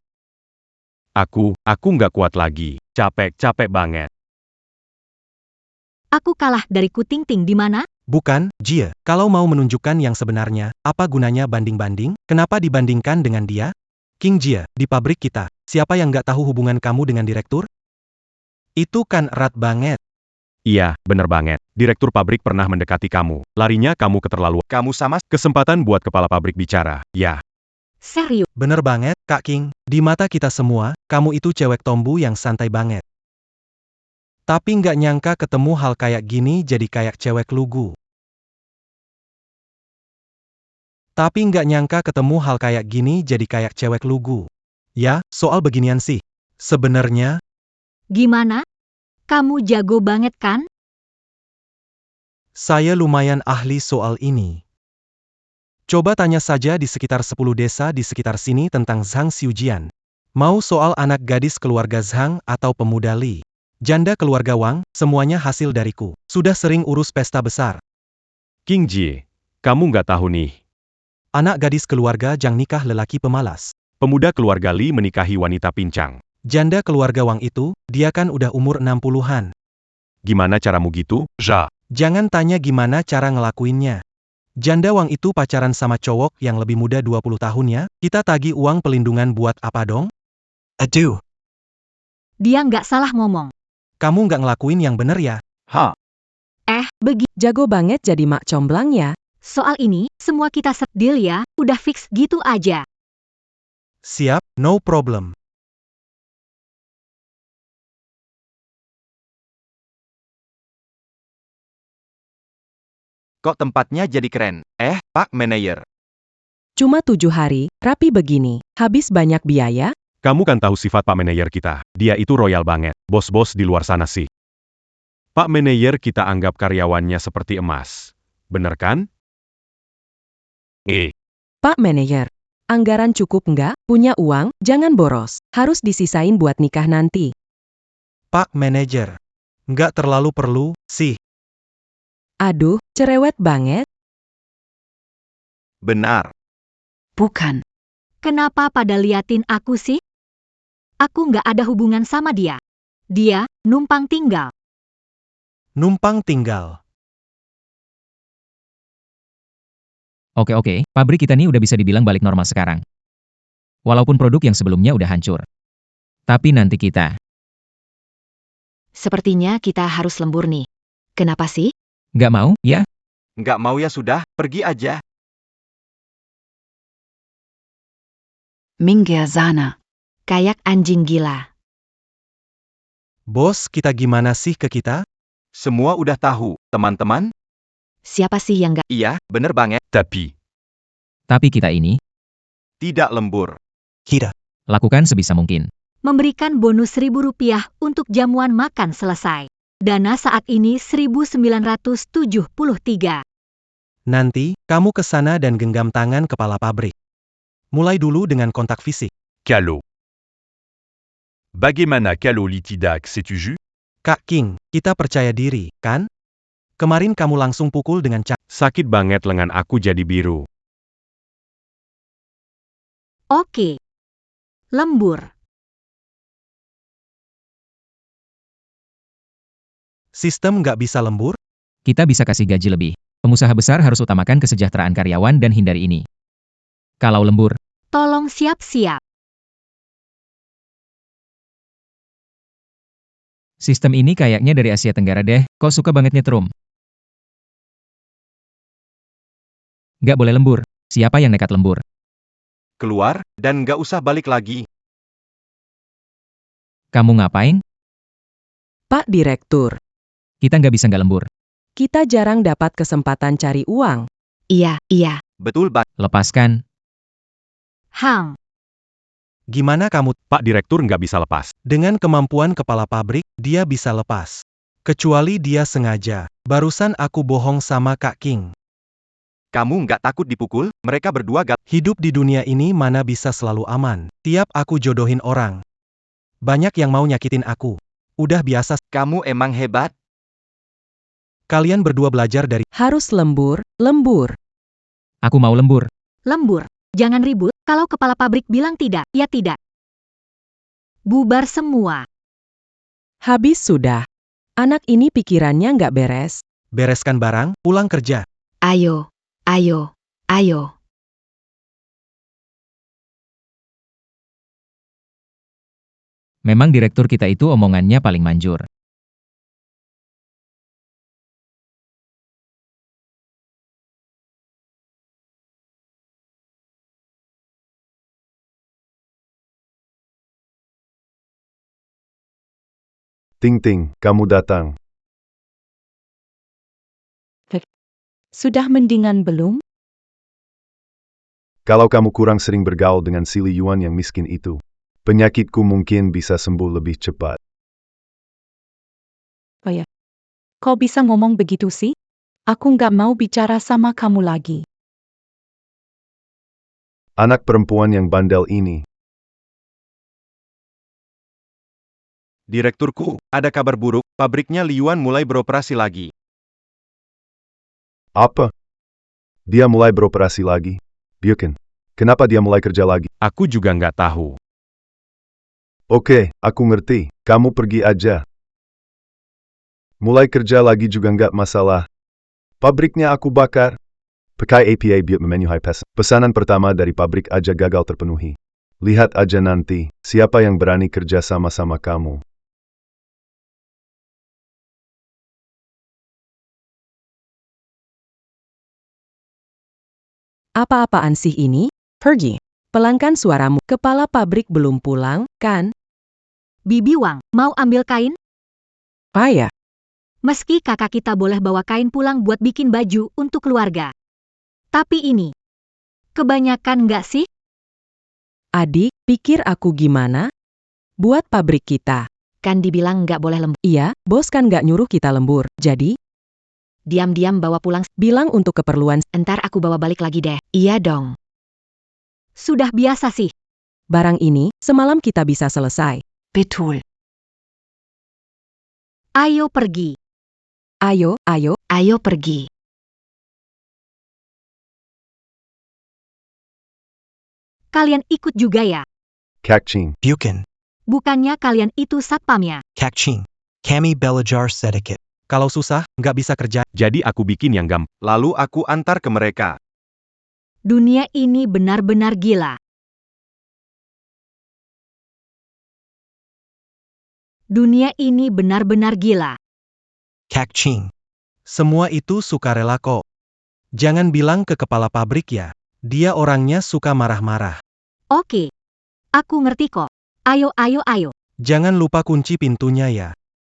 Aku nggak kuat lagi. Capek banget. Aku kalah dari Ku Tingting di mana? Bukan, Jia, kalau mau menunjukkan yang sebenarnya, apa gunanya banding-banding? Kenapa dibandingkan dengan dia? King Jia, di pabrik kita, siapa yang nggak tahu hubungan kamu dengan direktur? Itu kan erat banget. Iya, bener banget. Direktur pabrik pernah mendekati kamu. Larinya kamu keterlaluan. Kamu sama. Kesempatan buat kepala pabrik bicara. Ya. Serius. Bener banget, Kak King. Di mata kita semua, kamu itu cewek tombu yang santai banget. Tapi nggak nyangka ketemu hal kayak gini jadi kayak cewek lugu. Tapi nggak nyangka ketemu hal kayak gini jadi kayak cewek lugu. Ya, soal beginian sih. Sebenarnya, Gimana? Kamu jago banget kan? Saya lumayan ahli soal ini. Coba tanya saja di sekitar 10 desa di sekitar sini tentang Zhang Xiujian. Mau soal anak gadis keluarga Zhang atau pemuda Li. Janda keluarga Wang, semuanya hasil dariku. Sudah sering urus pesta besar. King Jie, kamu nggak tahu nih. Anak gadis keluarga Zhang nikah lelaki pemalas. Pemuda keluarga Li menikahi wanita pincang. Janda keluarga Wang itu, dia kan udah umur 60-an. Gimana caramu gitu? Ja. Jangan tanya gimana cara ngelakuinnya. Janda Wang itu pacaran sama cowok yang lebih muda 20 tahun ya, kita tagih uang pelindungan buat apa dong? Aduh, Dia nggak salah ngomong. Kamu nggak ngelakuin yang bener ya? Ha. Jago banget jadi mak comblang ya. Soal ini, semua kita set deal ya, udah fix gitu aja. Siap, no problem. Kok tempatnya jadi keren? Pak Manager. Cuma 7 hari, rapi begini. Habis banyak biaya? Kamu kan tahu sifat Pak Manajer kita. Dia itu royal banget. Bos-bos di luar sana sih. Pak Manajer kita anggap karyawannya seperti emas. Bener kan? Pak Manajer, anggaran cukup nggak? Punya uang, jangan boros. Harus disisain buat nikah nanti. Pak Manajer. Nggak terlalu perlu, sih. Aduh, cerewet banget. Benar. Bukan. Kenapa pada liatin aku sih? Aku nggak ada hubungan sama dia. Dia, numpang tinggal. Numpang tinggal. Oke, pabrik kita nih udah bisa dibilang balik normal sekarang. Walaupun produk yang sebelumnya udah hancur. Tapi nanti kita, Sepertinya kita harus lembur nih. Kenapa sih? nggak mau, ya? Nggak mau ya sudah, pergi aja. Minggir sana. Kayak anjing gila. Bos, kita gimana sih ke kita? Semua udah tahu, teman-teman. Siapa sih yang nggak? Iya, bener banget. Tapi kita ini, Tidak lembur. Kita. lakukan sebisa mungkin. Memberikan bonus Rp1.000 untuk jamuan makan selesai. Dana saat ini 1.973. Nanti, kamu ke sana dan genggam tangan kepala pabrik. Mulai dulu dengan kontak fisik. Kalau. Bagaimana kalau Litidak, sais-tu jus? Kak King, kita percaya diri, kan? Kemarin kamu langsung pukul dengan Sakit banget lengan aku jadi biru. Oke. Lembur. sistem nggak bisa lembur? Kita bisa kasih gaji lebih. Pengusaha besar harus utamakan kesejahteraan karyawan dan hindari ini. Kalau lembur, Tolong siap-siap. sistem ini kayaknya dari Asia Tenggara deh, kok suka banget nyetrum. Nggak boleh lembur. Siapa yang nekat lembur? Keluar, dan nggak usah balik lagi. Kamu ngapain? Pak Direktur, Kita nggak bisa nggak lembur. kita jarang dapat kesempatan cari uang. Iya. Betul, Pak. Lepaskan. Hang. Gimana kamu? Pak Direktur nggak bisa lepas. Dengan kemampuan kepala pabrik, dia bisa lepas. Kecuali dia sengaja. Barusan aku bohong sama Kak King. Kamu nggak takut dipukul? Mereka berdua Hidup di dunia ini mana bisa selalu aman. Tiap aku jodohin orang. Banyak yang mau nyakitin aku. Udah biasa. Kamu emang hebat. Kalian berdua belajar dari Harus lembur, lembur. Aku mau lembur. Lembur. Jangan ribut, kalau kepala pabrik bilang tidak, ya tidak. Bubar semua. Habis sudah. Anak ini pikirannya nggak beres. bereskan barang, pulang kerja. Ayo. Memang direktur kita itu omongannya paling manjur. Ting Ting, kamu datang. Sudah mendingan belum? Kalau kamu kurang sering bergaul dengan si Li Yuan yang miskin itu, penyakitku mungkin bisa sembuh lebih cepat. Kok bisa ngomong begitu sih? Aku nggak mau bicara sama kamu lagi. Anak perempuan yang bandel ini. Direkturku, ada kabar buruk, pabriknya Liyuan mulai beroperasi lagi. Apa? Dia mulai beroperasi lagi? Byukan. Kenapa dia mulai kerja lagi? Aku juga nggak tahu. Oke, aku ngerti. Kamu pergi aja. Mulai kerja lagi juga nggak masalah. Pabriknya aku bakar. Pakai APA buat memenuhi pesanan pertama dari pabrik aja gagal terpenuhi. Lihat aja nanti, siapa yang berani kerja sama-sama kamu. Apa-apaan sih ini? Pergi. Pelangkan suaramu. Kepala pabrik belum pulang, kan? Bibi Wang, mau ambil kain? Payah. Meski kakak kita boleh bawa kain pulang buat bikin baju untuk keluarga. Tapi ini, kebanyakan nggak sih? Adik, pikir aku gimana? Buat pabrik kita. Kan dibilang nggak boleh lembur. Iya, bos kan nggak nyuruh kita lembur. Jadi, Diam-diam bawa pulang. bilang untuk keperluan. Entar aku bawa balik lagi deh. Iya dong. Sudah biasa sih. Barang ini, semalam kita bisa selesai. Betul. Ayo pergi. Ayo, ayo. Ayo pergi. Kalian ikut juga ya? Kakching. Bukan. Bukannya kalian itu satpamnya? Kakching. Kami belajar sedikit. Kalau susah, nggak bisa kerja. Jadi aku bikin yang gampang. Lalu aku antar ke mereka. Dunia ini benar-benar gila. Dunia ini benar-benar gila. Kakching. Semua itu sukarela kok. Jangan bilang ke kepala pabrik ya. Dia orangnya suka marah-marah. Oke. Aku ngerti kok. Ayo, ayo, ayo. Jangan lupa kunci pintunya ya.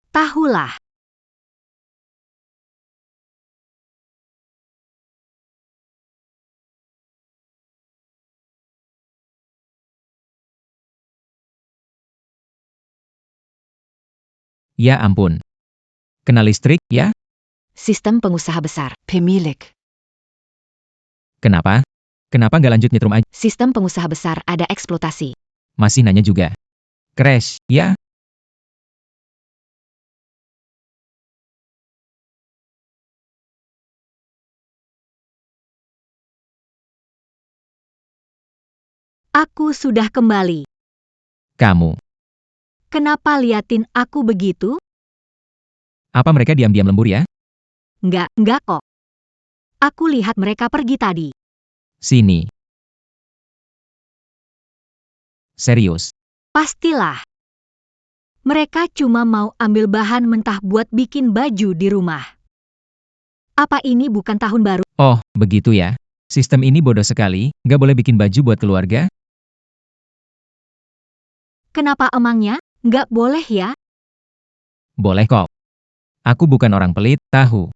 Tahulah. Ya ampun. Kena listrik, ya? Sistem pengusaha besar. Pemilik. Kenapa? Kenapa nggak lanjut nyetrum aja? Sistem pengusaha besar ada eksploitasi. Masih nanya juga. Crash, ya? Aku sudah kembali. Kamu. Kenapa liatin aku begitu? Apa mereka diam-diam lembur ya? Enggak kok. Aku lihat mereka pergi tadi. Sini. Serius. Pastilah. Mereka cuma mau ambil bahan mentah buat bikin baju di rumah. Apa ini bukan tahun baru? Oh, begitu ya. Sistem ini bodoh sekali, nggak boleh bikin baju buat keluarga? Kenapa emangnya? Nggak boleh ya? Boleh kok. Aku bukan orang pelit, tahu.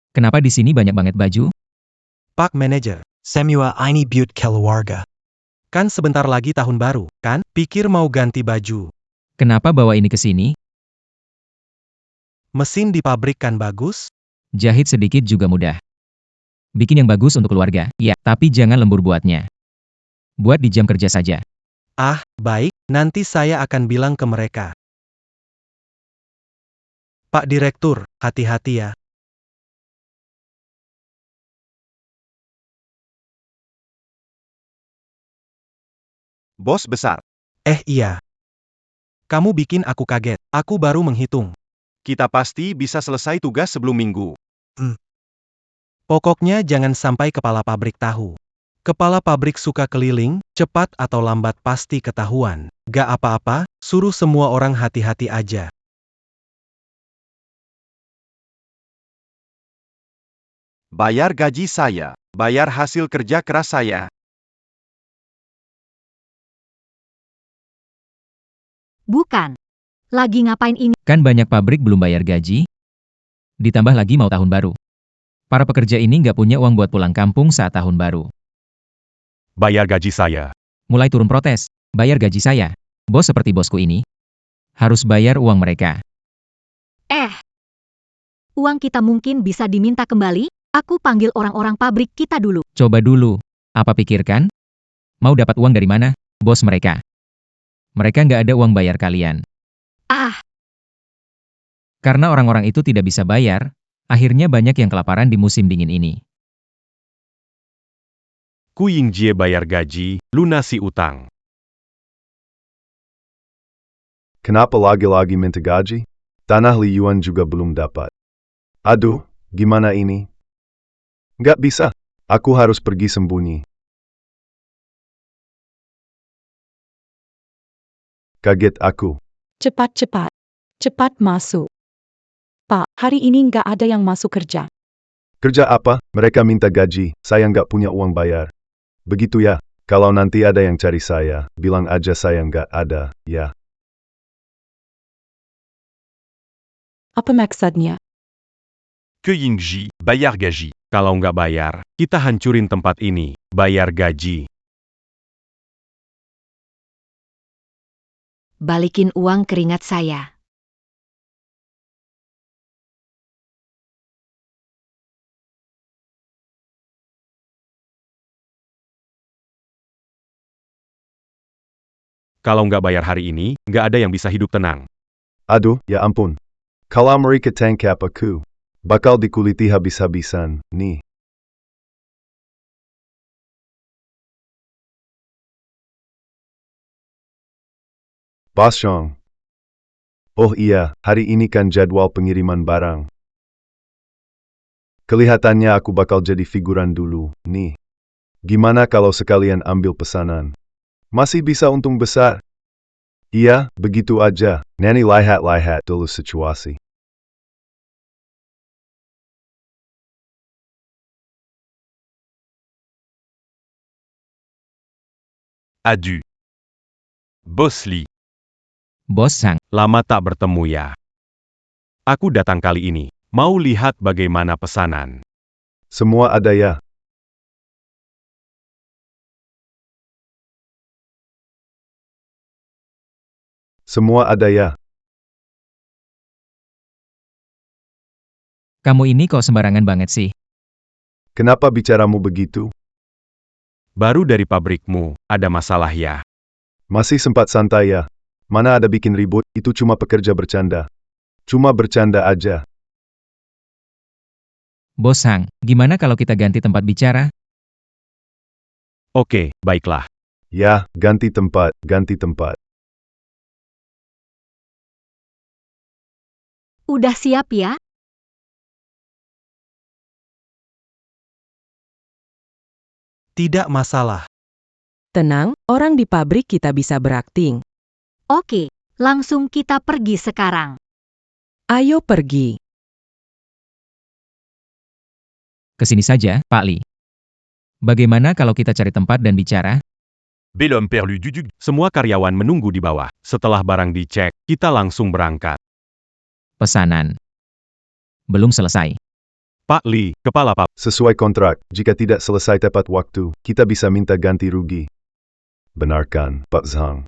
Kenapa di sini banyak banget baju? Pak Manager, Semua ini buat keluarga. kan sebentar lagi tahun baru, kan? Pikir mau ganti baju. Kenapa bawa ini ke sini? Mesin di pabrik kan bagus? Jahit sedikit juga mudah. Bikin yang bagus untuk keluarga, ya, tapi jangan lembur buatnya. Buat di jam kerja saja. Ah, baik, nanti saya akan bilang ke mereka. Pak Direktur, hati-hati ya. Bos besar, Iya. Kamu bikin aku kaget. Aku baru menghitung. kita pasti bisa selesai tugas sebelum minggu. Pokoknya jangan sampai kepala pabrik tahu. Kepala pabrik suka keliling, cepat atau lambat pasti ketahuan. Gak apa-apa, suruh semua orang hati-hati aja. Bayar gaji saya, bayar hasil kerja keras saya. Bukan. Lagi ngapain ini? Kan banyak pabrik belum bayar gaji? Ditambah lagi mau tahun baru. Para pekerja ini nggak punya uang buat pulang kampung saat tahun baru. Bayar gaji saya. Mulai turun protes. Bayar gaji saya. Bos seperti bosku ini. Harus bayar uang mereka. Uang kita mungkin bisa diminta kembali. Aku panggil orang-orang pabrik kita dulu. Coba dulu. Apa pikirkan? Mau dapat uang dari mana? Bos mereka. Mereka nggak ada uang bayar kalian. Karena orang-orang itu tidak bisa bayar, akhirnya banyak yang kelaparan di musim dingin ini. Ku Yingjie bayar gaji, lunasi utang. Kenapa lagi-lagi minta gaji? Tanah Li Yuan juga belum dapat. Aduh, gimana ini? Nggak bisa. Aku harus pergi sembunyi. Kaget aku. Cepat-cepat. Cepat masuk. Pak, hari ini nggak ada yang masuk kerja. Kerja apa? Mereka minta gaji, saya nggak punya uang bayar. Begitu ya, kalau nanti ada yang cari saya, bilang aja saya nggak ada, ya. Apa maksudnya? Ke Yingjie, bayar gaji. Kalau nggak bayar, kita hancurin tempat ini. Bayar gaji. Balikin uang keringat saya. Kalau nggak bayar hari ini, nggak ada yang bisa hidup tenang. Aduh, ya ampun. Kalau mereka tangkap aku, bakal dikuliti habis-habisan, nih. Bos Chong. Oh iya, hari ini kan jadwal pengiriman barang. Kelihatannya aku bakal jadi figuran dulu, nih. Gimana kalau sekalian ambil pesanan? Masih bisa untung besar. Iya, begitu aja. Nani lihat-lihat dulu situasi. Adu. Bos Li, Bos Sang. lama tak bertemu ya. Aku datang kali ini, mau lihat bagaimana pesanan. Semua ada ya. Semua ada ya. Kamu ini kok sembarangan banget sih? Kenapa bicaramu begitu? Baru dari pabrikmu, ada masalah ya. Masih sempat santai ya. Mana ada bikin ribut, itu cuma pekerja bercanda. Cuma bercanda aja. Bos Sang, gimana kalau kita ganti tempat bicara? Oke, baiklah. Ya, ganti tempat, ganti tempat. Udah siap ya? Tidak masalah. Tenang, orang di pabrik kita bisa berakting. Oke, langsung kita pergi sekarang. Ayo pergi. Kesini saja, Pak Li. Bagaimana kalau kita cari tempat dan bicara? Belum perlu duduk. Semua karyawan menunggu di bawah. Setelah barang dicek, kita langsung berangkat. Pesanan. Belum selesai. Pak Li, kepala pabrik. Sesuai kontrak, jika tidak selesai tepat waktu, kita bisa minta ganti rugi. Benarkan, Pak Zhang.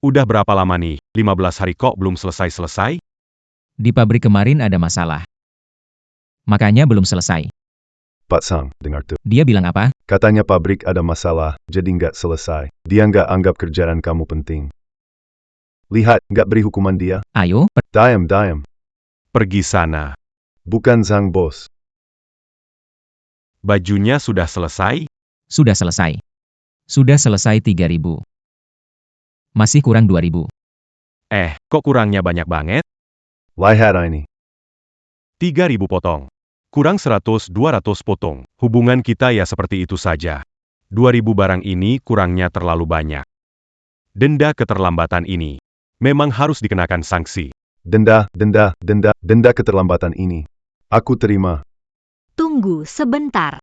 Udah berapa lama nih? 15 hari kok belum selesai-selesai? Di pabrik kemarin ada masalah. Makanya belum selesai. Pak Zhang, dengar tuh. Dia bilang apa? Katanya pabrik ada masalah, jadi nggak selesai. Dia nggak anggap kerjaan kamu penting. Lihat, nggak beri hukuman dia. Ayo, Diam. Pergi sana. Bukan Zhang bos. Bajunya sudah selesai? sudah selesai. Sudah selesai 3.000. Masih kurang 2.000. Kok kurangnya banyak banget? Lihat ini. 3.000 potong. Kurang 100-200 potong. Hubungan kita ya seperti itu saja. 2.000 barang ini kurangnya terlalu banyak. Denda keterlambatan ini memang harus dikenakan sanksi. Denda keterlambatan ini. Aku terima. Tunggu sebentar.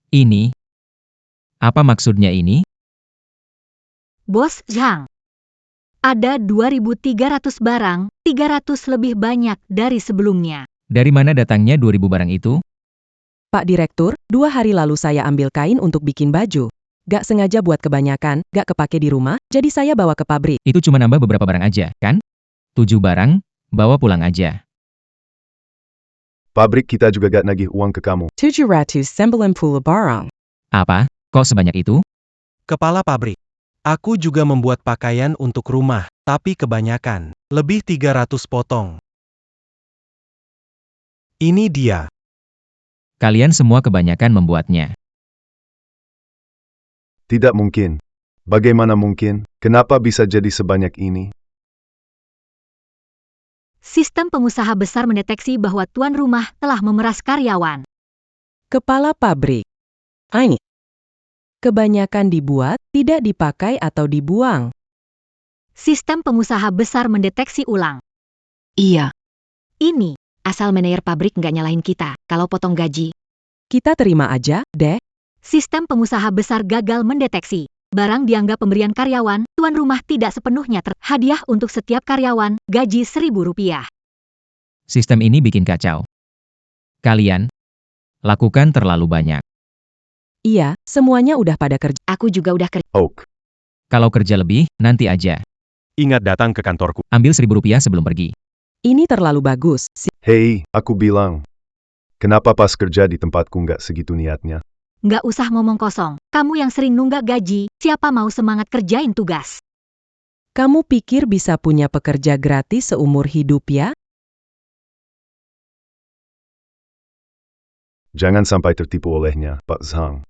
Ini? Apa maksudnya ini? Bos Zhang. Ada 2.300 barang, 300 lebih banyak dari sebelumnya. Dari mana datangnya 2.000 barang itu? Pak Direktur, 2 hari lalu saya ambil kain untuk bikin baju. Gak sengaja buat kebanyakan, gak kepake di rumah, jadi saya bawa ke pabrik. Itu cuma nambah beberapa barang aja, kan? 7 barang, bawa pulang aja. Pabrik kita juga gak nagih uang ke kamu. 790 barang. Apa? Kok sebanyak itu? Kepala pabrik. Aku juga membuat pakaian untuk rumah, tapi kebanyakan. Lebih 300 potong. Ini dia. Kalian semua kebanyakan membuatnya. Tidak mungkin. Bagaimana mungkin? Kenapa bisa jadi sebanyak ini? Sistem pengusaha besar mendeteksi bahwa tuan rumah telah memeras karyawan. Kepala pabrik. Ini. Kebanyakan dibuat, tidak dipakai atau dibuang. Sistem pengusaha besar mendeteksi ulang. Iya. Ini. Asal manajer pabrik nggak nyalahin kita, kalau potong gaji. Kita terima aja, deh. Sistem pengusaha besar gagal mendeteksi. Barang dianggap pemberian karyawan, tuan rumah tidak sepenuhnya hadiah untuk setiap karyawan, gaji Rp1.000. Sistem ini bikin kacau. Kalian lakukan terlalu banyak. Iya, semuanya udah pada kerja. Aku juga udah kerja. Oak. Kalau kerja lebih, nanti aja. Ingat datang ke kantorku. Ambil Rp1.000 sebelum pergi. Ini terlalu bagus. Hei, aku bilang. Kenapa pas kerja di tempatku nggak segitu niatnya? Nggak usah ngomong kosong. Kamu yang sering nunggak gaji, siapa mau semangat kerjain tugas? Kamu pikir bisa punya pekerja gratis seumur hidup ya? Jangan sampai tertipu olehnya, Pak Zhang.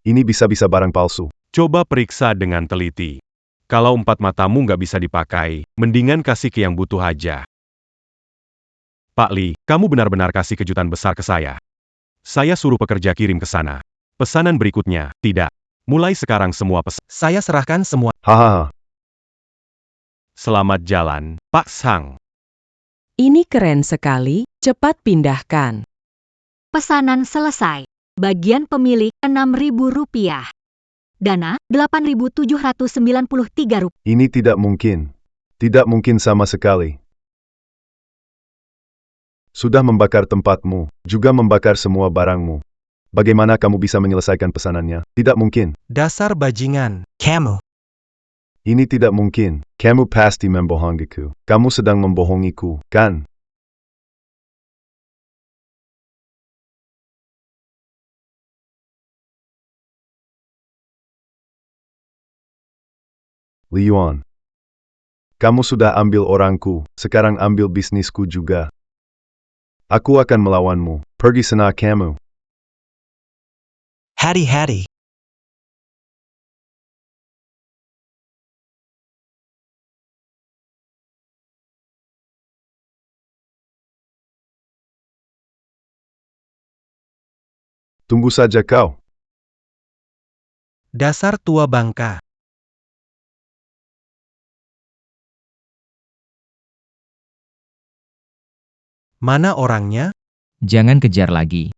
Ini bisa-bisa barang palsu. Coba periksa dengan teliti. Kalau 4 matamu nggak bisa dipakai, mendingan kasih ke yang butuh aja. Pak Li, kamu benar-benar kasih kejutan besar ke saya. Saya suruh pekerja kirim ke sana. Pesanan berikutnya, tidak. Mulai sekarang semua pesan. Saya serahkan semua. Hahaha. Selamat jalan, Pak Zhang. Ini keren sekali, cepat pindahkan. Pesanan selesai. Bagian pemilik Rp6.000. Dana Rp8.793. Ini tidak mungkin. Tidak mungkin sama sekali. Sudah membakar tempatmu, juga membakar semua barangmu. Bagaimana kamu bisa menyelesaikan pesanannya? Tidak mungkin. Dasar bajingan. Kamu. Ini tidak mungkin. Kamu pasti membohongiku. Kamu sedang membohongiku, kan? Li Yuan. Kamu sudah ambil orangku, sekarang ambil bisnisku juga. Aku akan melawanmu. Pergi sana kamu. Hattie. Tunggu saja kau. Dasar tua bangka. Mana orangnya? Jangan kejar lagi.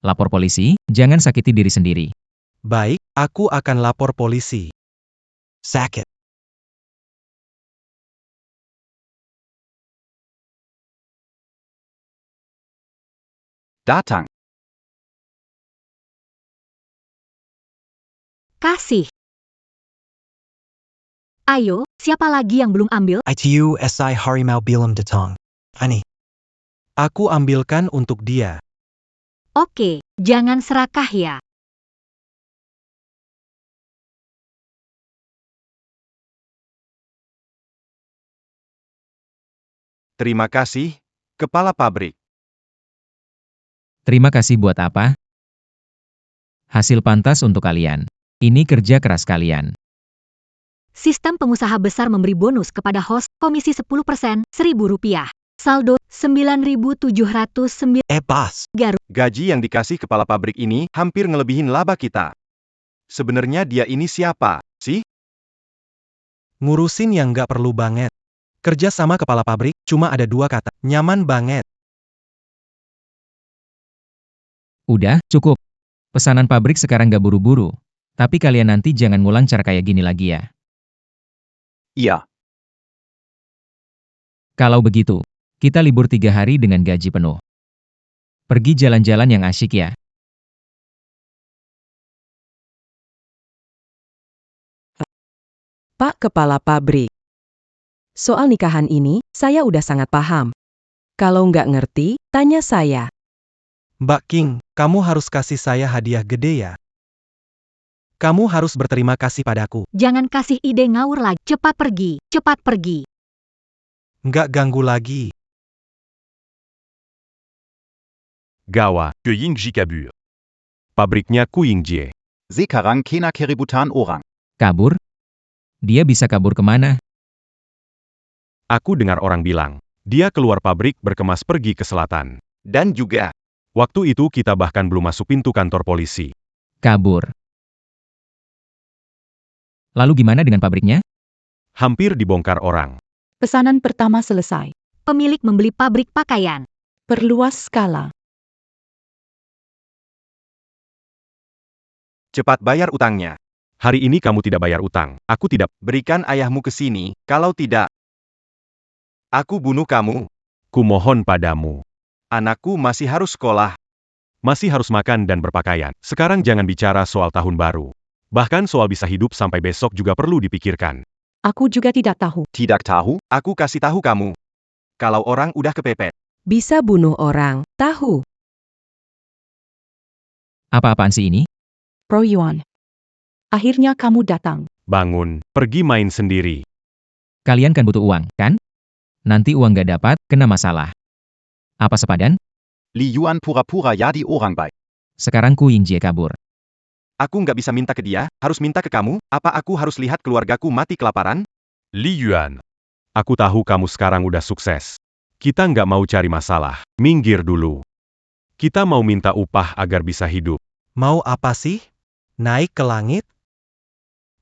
Lapor polisi, jangan sakiti diri sendiri. Baik, aku akan lapor polisi. Sack it. Datang. Kasih. Ayo, siapa lagi yang belum ambil? ITU SI Harimau Bilam Datang. Ani. Aku ambilkan untuk dia. Oke, jangan serakah ya. Terima kasih, Kepala Pabrik. Terima kasih buat apa? Hasil pantas untuk kalian. Ini kerja keras kalian. Sistem pengusaha besar memberi bonus kepada host, komisi 10%, Rp1.000. Saldo, 9.709. Boss. Gaji yang dikasih kepala pabrik ini hampir ngelebihin laba kita. Sebenarnya dia ini siapa, sih? Ngurusin yang nggak perlu banget. Kerja sama kepala pabrik, cuma ada 2 kata. Nyaman banget. Udah, cukup. Pesanan pabrik sekarang gak buru-buru. Tapi kalian nanti jangan ngulang cara kayak gini lagi ya. Iya. Kalau begitu, kita libur 3 hari dengan gaji penuh. Pergi jalan-jalan yang asyik ya. Pak Kepala Pabrik. Soal nikahan ini, saya udah sangat paham. Kalau nggak ngerti, tanya saya. Mbak King, kamu harus kasih saya hadiah gede ya. Kamu harus berterima kasih padaku. Jangan kasih ide ngawur lagi. Cepat pergi, cepat pergi. Nggak ganggu lagi. Gawa, ke Yingji kabur. Pabriknya Ku Yingjie. Sekarang kena keributan orang. Kabur? Dia bisa kabur kemana? Aku dengar orang bilang, dia keluar pabrik berkemas pergi ke selatan. Dan juga, Waktu itu kita bahkan belum masuk pintu kantor polisi. Kabur. Lalu gimana dengan pabriknya? Hampir dibongkar orang. Pesanan pertama selesai. Pemilik membeli pabrik pakaian. Perluas skala. cepat bayar utangnya. Hari ini kamu tidak bayar utang. Aku tidak. Berikan ayahmu ke sini, kalau tidak, aku bunuh kamu. Kumohon padamu. Anakku masih harus sekolah. Masih harus makan dan berpakaian. Sekarang jangan bicara soal tahun baru. Bahkan soal bisa hidup sampai besok juga perlu dipikirkan. Aku juga tidak tahu. Tidak tahu? Aku kasih tahu kamu. Kalau orang udah kepepet, Bisa bunuh orang, tahu. Apa-apaan sih ini? Pro Yuan. Akhirnya kamu datang. Bangun, pergi main sendiri. Kalian kan butuh uang, kan? Nanti uang gak dapat, kena masalah. Apa sepadan? Li Yuan pura-pura jadi orang baik. Sekarang Ku Yingjie kabur. aku nggak bisa minta ke dia, harus minta ke kamu. Apa aku harus lihat keluargaku mati kelaparan? Li Yuan. Aku tahu kamu sekarang udah sukses. Kita nggak mau cari masalah. Minggir dulu. Kita mau minta upah agar bisa hidup. Mau apa sih? Naik ke langit?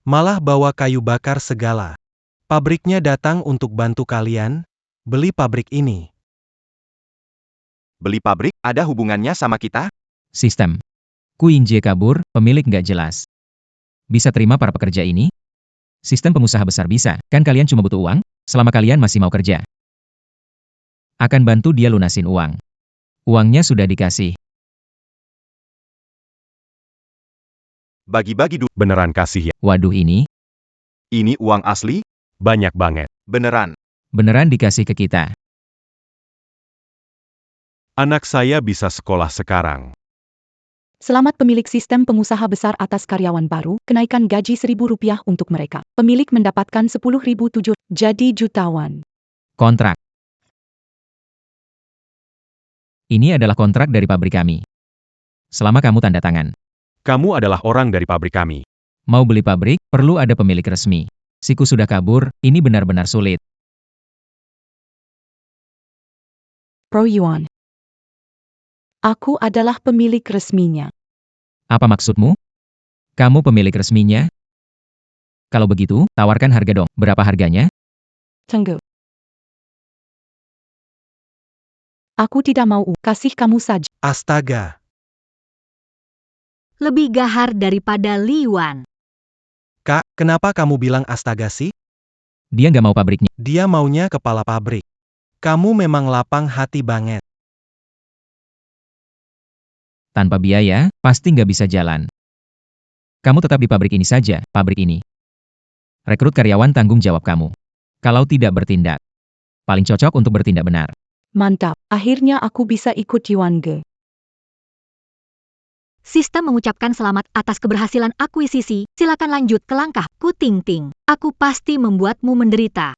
Malah bawa kayu bakar segala. Pabriknya datang untuk bantu kalian, beli pabrik ini. Beli pabrik, ada hubungannya sama kita? Sistem. Ku Yingjie kabur, pemilik nggak jelas. Bisa terima para pekerja ini? Sistem pengusaha besar bisa, kan kalian cuma butuh uang, selama kalian masih mau kerja. Akan bantu dia lunasin uang. Uangnya sudah dikasih. Bagi-bagi dulu. Beneran kasih ya? Waduh ini, Ini uang asli? Banyak banget. Beneran. beneran dikasih ke kita. Anak saya bisa sekolah sekarang. Selamat pemilik sistem pengusaha besar atas karyawan baru, kenaikan gaji Rp1.000 untuk mereka. Pemilik mendapatkan 10.007, jadi jutawan. Kontrak. Ini adalah kontrak dari pabrik kami. Selama kamu tanda tangan. Kamu adalah orang dari pabrik kami. Mau beli pabrik, perlu ada pemilik resmi. Siku sudah kabur, ini benar-benar sulit. Pro Yuan. Aku adalah pemilik resminya. Apa maksudmu? Kamu pemilik resminya? Kalau begitu, tawarkan harga dong. Berapa harganya? Tunggu. Aku tidak mau, kasih kamu saja. Astaga, Lebih gahar daripada Li Yuan. Kak, kenapa kamu bilang astaga sih? Dia nggak mau pabriknya. Dia maunya kepala pabrik. Kamu memang lapang hati banget. Tanpa biaya, pasti nggak bisa jalan. Kamu tetap di pabrik ini saja, pabrik ini. Rekrut karyawan tanggung jawab kamu. Kalau tidak bertindak, paling cocok untuk bertindak benar. Mantap, akhirnya aku bisa ikut Yuan Ge. Sistem mengucapkan selamat atas keberhasilan akuisisi. Silakan lanjut ke langkah Ku Ting Ting. Aku pasti membuatmu menderita.